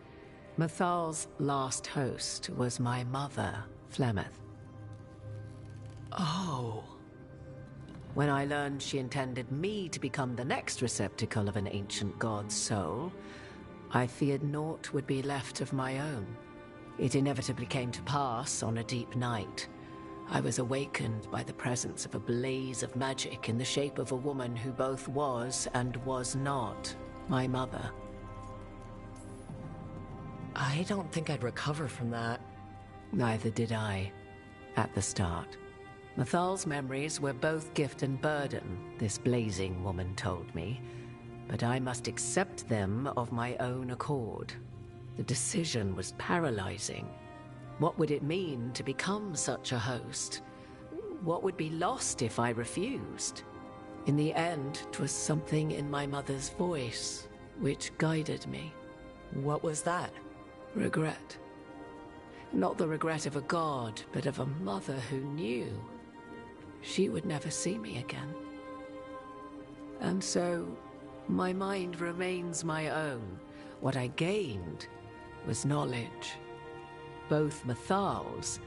Mythal's last host was my mother, Flemeth. Oh. When I learned she intended me to become the next receptacle of an ancient god's soul, I feared naught would be left of my own. It inevitably came to pass on a deep night. I was awakened by the presence of a blaze of magic in the shape of a woman who both was and was not my mother. I don't think I'd recover from that. Neither did I, at the start. Mythal's memories were both gift and burden, this blazing woman told me, but I must accept them of my own accord. The decision was paralyzing. What would it mean to become such a host? What would be lost if I refused? In the end, 'twas something in my mother's voice which guided me. What was that? Regret. Not the regret of a god, but of a mother who knew she would never see me again. And so, my mind remains my own. What I gained was knowledge, both Mythal's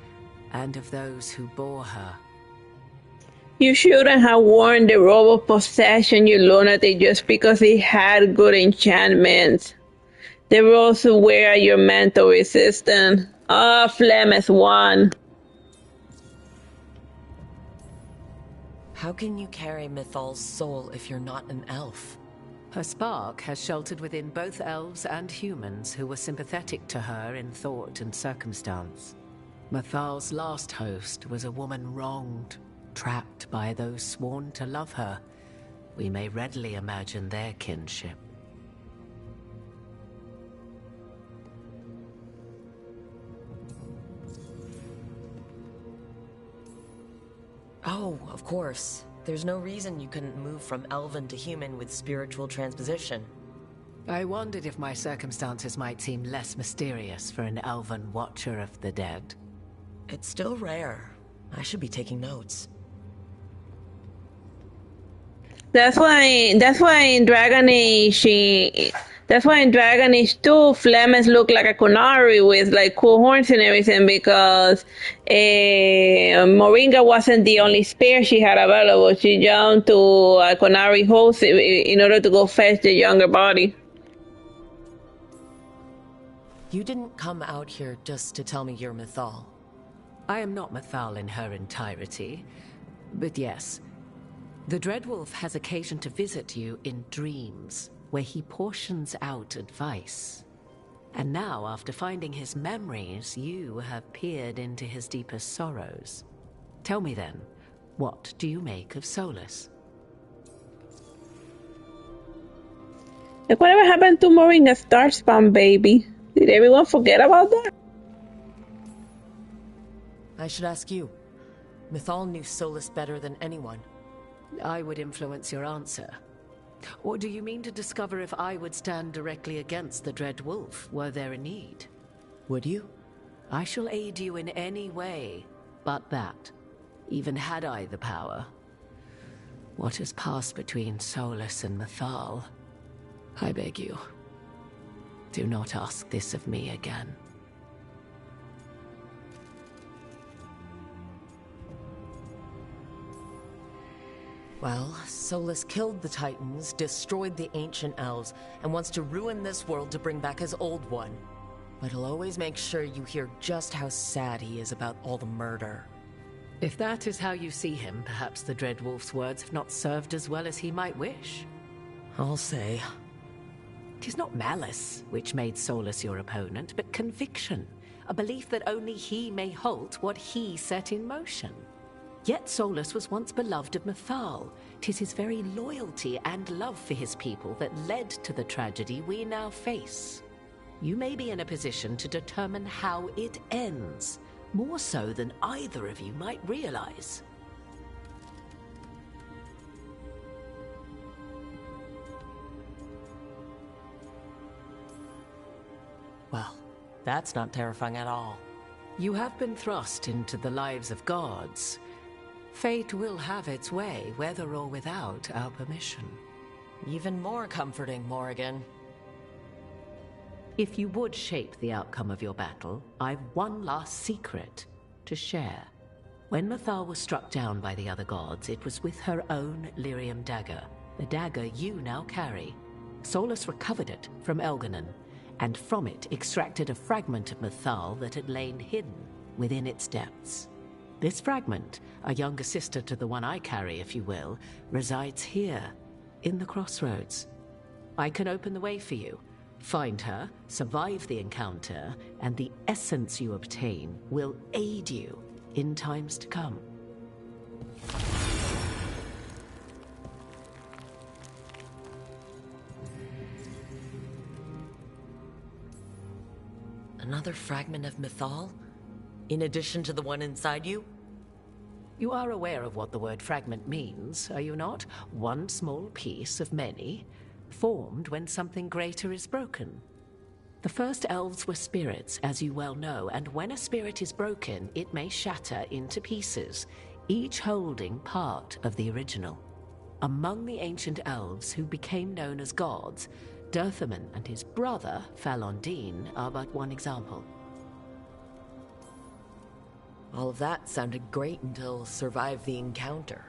and of those who bore her. You shouldn't have worn the robe of possession, you lunatic, just because it had good enchantments. The robes were your mental resistance. Ah, Flemeth won. How can you carry Mythal's soul if you're not an elf? Her spark has sheltered within both elves and humans who were sympathetic to her in thought and circumstance. Mythal's last host was a woman wronged, trapped by those sworn to love her. We may readily imagine their kinship. Oh, of course. There's no reason you couldn't move from elven to human with spiritual transposition. I wondered if my circumstances might seem less mysterious for an elven watcher of the dead. It's still rare. I should be taking notes. That's why in Dragon Age that's why in Dragon Age 2 Flemeth looked like a qunari with like cool horns and everything, because Moringa wasn't the only spear she had available. She jumped to a qunari host in order to go fetch the younger body. You didn't come out here just to tell me you're Mythal. I am not Mythal in her entirety, but yes, the Dreadwolf has occasion to visit you in dreams, where he portions out advice. And now, after finding his memories, you have peered into his deepest sorrows. Tell me then, what do you make of Solas? Like, whatever happened to Moringa's Darkspawn baby? Did everyone forget about that? I should ask you. Mythal knew Solas better than anyone. I would influence your answer. Or do you mean to discover if I would stand directly against the Dread Wolf, were there a need? Would you? I shall aid you in any way but that, even had I the power. What has passed between Solas and Mythal? I beg you, do not ask this of me again. Well, Solas killed the Titans, destroyed the ancient elves, and wants to ruin this world to bring back his old one. But he'll always make sure you hear just how sad he is about all the murder. If that is how you see him, perhaps the Dreadwolf's words have not served as well as he might wish. I'll say. 'Tis not malice which made Solas your opponent, but conviction, a belief that only he may halt what he set in motion. Yet Solas was once beloved of Mythal. 'Tis his very loyalty and love for his people that led to the tragedy we now face. You may be in a position to determine how it ends, more so than either of you might realize. Well, that's not terrifying at all. You have been thrust into the lives of gods. Fate will have its way, whether or without our permission. Even more comforting, Morrigan. If you would shape the outcome of your battle, I've one last secret to share. When Mythal was struck down by the other gods, it was with her own lyrium dagger, the dagger you now carry. Solas recovered it from Elganon, and from it extracted a fragment of Mythal that had lain hidden within its depths. This fragment, a younger sister to the one I carry, if you will, resides here, in the crossroads. I can open the way for you. Find her, survive the encounter, and the essence you obtain will aid you in times to come. Another fragment of Mythal? In addition to the one inside you? You are aware of what the word fragment means, are you not? One small piece of many, formed when something greater is broken. The first elves were spirits, as you well know, and when a spirit is broken, it may shatter into pieces, each holding part of the original. Among the ancient elves who became known as gods, Dirthaman and his brother, Falondine, are but one example. All of that sounded great until survived the encounter.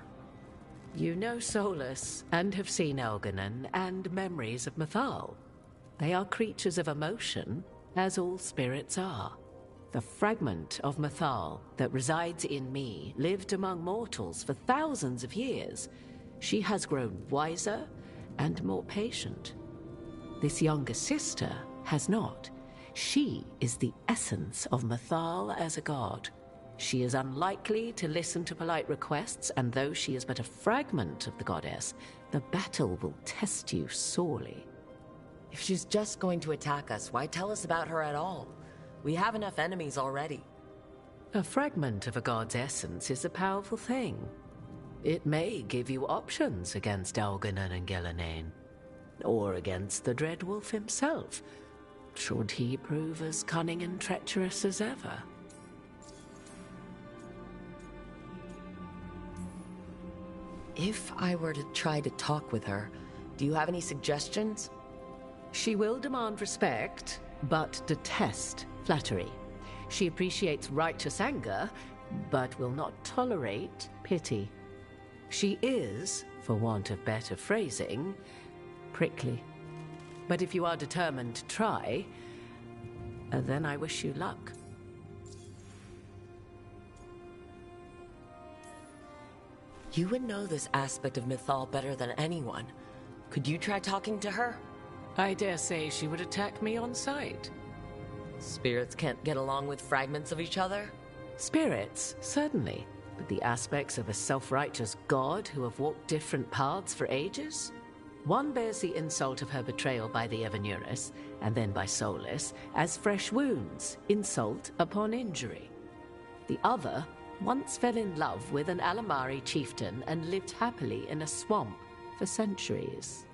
You know Solas, and have seen Elganon, and memories of Mythal. They are creatures of emotion, as all spirits are. The fragment of Mythal that resides in me lived among mortals for thousands of years. She has grown wiser and more patient. This younger sister has not. She is the essence of Mythal as a god. She is unlikely to listen to polite requests, and though she is but a fragment of the goddess, the battle will test you sorely. If she's just going to attack us, why tell us about her at all? We have enough enemies already. A fragment of a god's essence is a powerful thing. It may give you options against Elganon and Ghilanane, or against the Dreadwolf himself, should he prove as cunning and treacherous as ever. If I were to try to talk with her, do you have any suggestions? She will demand respect, but detest flattery. She appreciates righteous anger, but will not tolerate pity. She is, for want of better phrasing, prickly. But if you are determined to try, then I wish you luck. You would know this aspect of Mythal better than anyone. Could you try talking to her? I dare say she would attack me on sight. Spirits can't get along with fragments of each other? Spirits, certainly. But the aspects of a self-righteous god who have walked different paths for ages? One bears the insult of her betrayal by the Evanuris, and then by Solas, as fresh wounds, insult upon injury. The other once fell in love with an Alamari chieftain and lived happily in a swamp for centuries.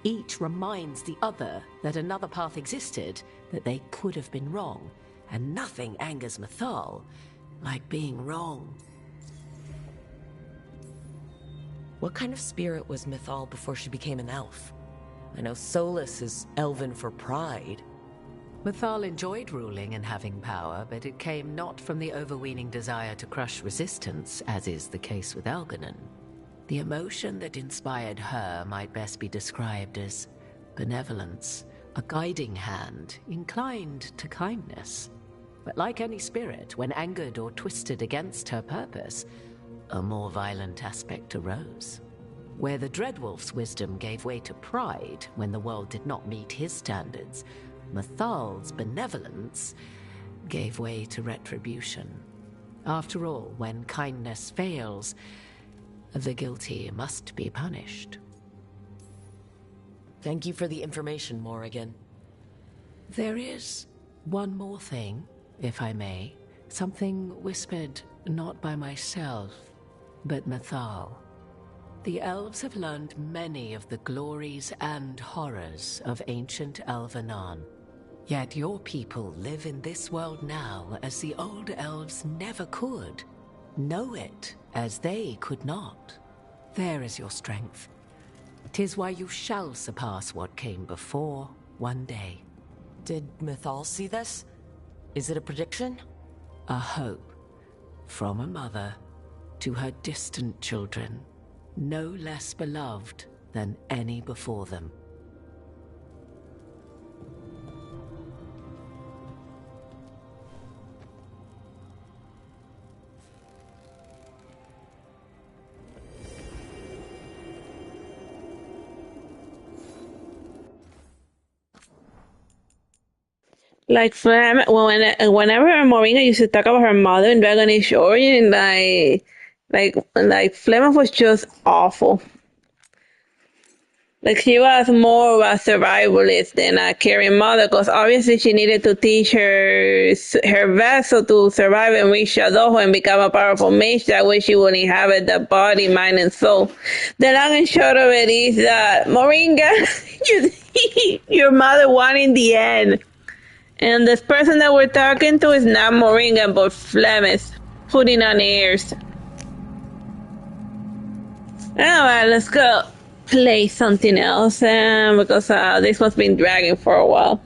Each reminds the other that another path existed, that they could have been wrong, and nothing angers Mythal like being wrong. What kind of spirit was Mythal before she became an elf? I know Solas is elven for pride. Mythal enjoyed ruling and having power, but it came not from the overweening desire to crush resistance, as is the case with Elganon. The emotion that inspired her might best be described as benevolence, a guiding hand inclined to kindness. But like any spirit, when angered or twisted against her purpose, a more violent aspect arose. Where the Dreadwolf's wisdom gave way to pride when the world did not meet his standards, Mathal's benevolence gave way to retribution. After all, when kindness fails, the guilty must be punished. Thank you for the information, Morrigan. There is one more thing, if I may. Something whispered not by myself, but Mathal. The elves have learned many of the glories and horrors of ancient Elvenon. Yet your people live in this world now as the old elves never could. Know it as they could not. There is your strength. 'Tis why you shall surpass what came before one day. Did Mathal see this? Is it a prediction? A hope from a mother to her distant children, no less beloved than any before them. Like whenever Moringa used to talk about her mother in Dragon Age Origin, like Flemeth was just awful. Like she was more of a survivalist than a caring mother, because obviously she needed to teach her vessel to survive and reach Shadowho and become a powerful mage. That way she would inhabit the body, mind, and soul. The long and short of it is that Moringa, your mother won in the end. And this person that we're talking to is not Moringa, but Flemeth, putting on airs. Alright, let's go play something else, because this one's been dragging for a while.